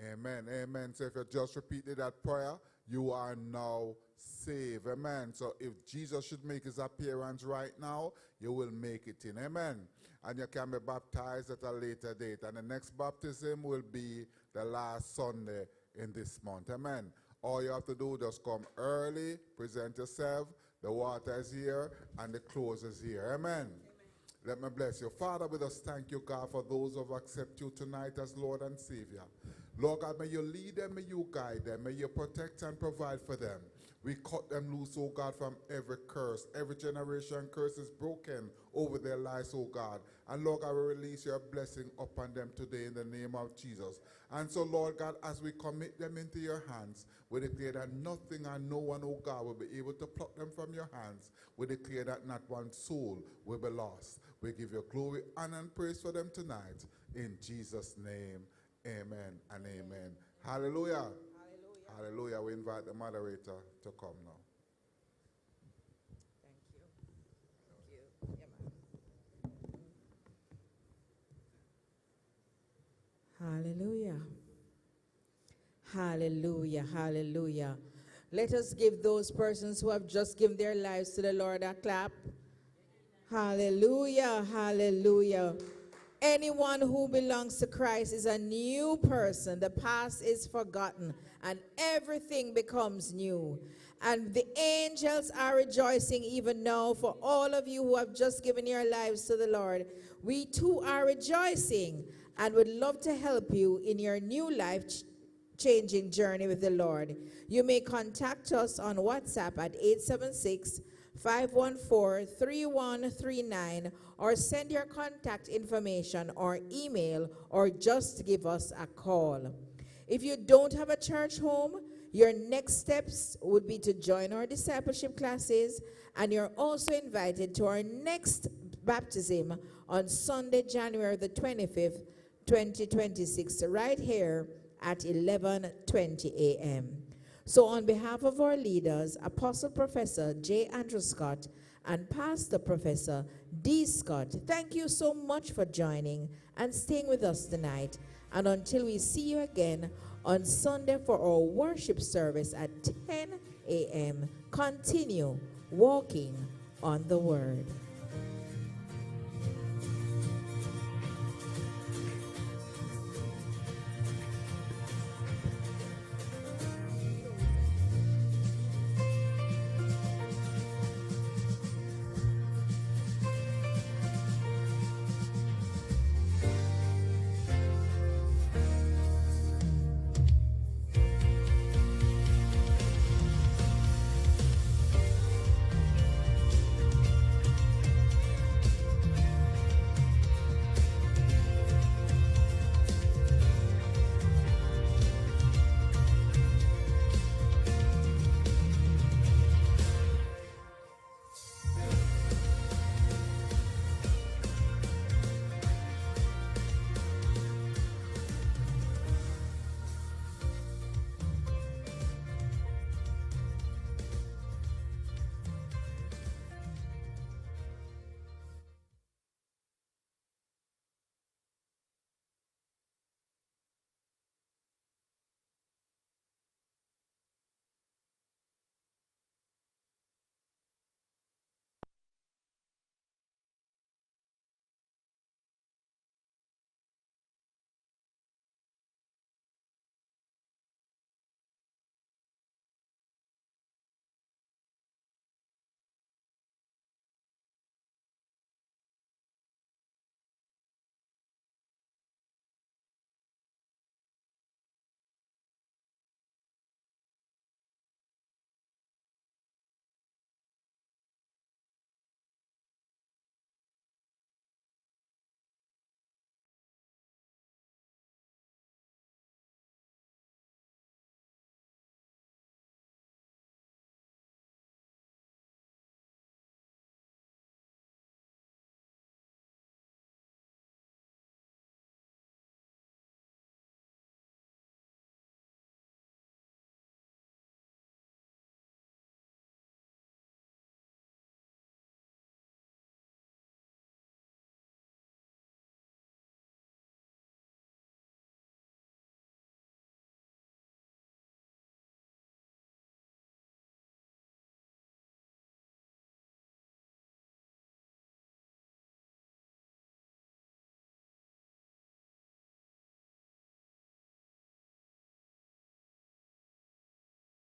Amen. Amen. So if you just repeated that prayer, you are now saved. Amen. So if Jesus should make his appearance right now, you will make it in. Amen. And you can be baptized at a later date. And the next baptism will be the last Sunday in this month. Amen. All you have to do is just come early, present yourself. The water is here and the clothes is here. Amen. Let me bless you. Father, we just thank you, God, for those who have accepted you tonight as Lord and Savior. Lord God, may you lead them, may you guide them, may you protect and provide for them. We cut them loose, oh God, from every curse. Every generation curse is broken over their lives, oh God. And Lord God, we release your blessing upon them today in the name of Jesus. And so, Lord God, as we commit them into your hands, we declare that nothing and no one, oh God, will be able to pluck them from your hands. We declare that not one soul will be lost. We give you glory, honor, and praise for them tonight. In Jesus' name, amen and amen. Hallelujah. Hallelujah. We invite the moderator to come now. Thank you. Hallelujah. Hallelujah. Hallelujah. Let us give those persons who have just given their lives to the Lord a clap. Hallelujah. Hallelujah. Anyone who belongs to Christ is a new person. The past is forgotten and everything becomes new. And the angels are rejoicing even now for all of you who have just given your lives to the Lord. We too are rejoicing and would love to help you in your new life changing journey with the Lord. You may contact us on WhatsApp at 876-514-3139 or send your contact information or email or just give us a call. If you don't have a church home, your next steps would be to join our discipleship classes, and you're also invited to our next baptism on Sunday, January the 25th, 2026, right here at 11:20 a.m. So on behalf of our leaders, Apostle Professor J. Andrew Scott and Pastor Professor D. Scott, thank you so much for joining and staying with us tonight. And until we see you again on Sunday for our worship service at 10 a.m., continue walking on the Word.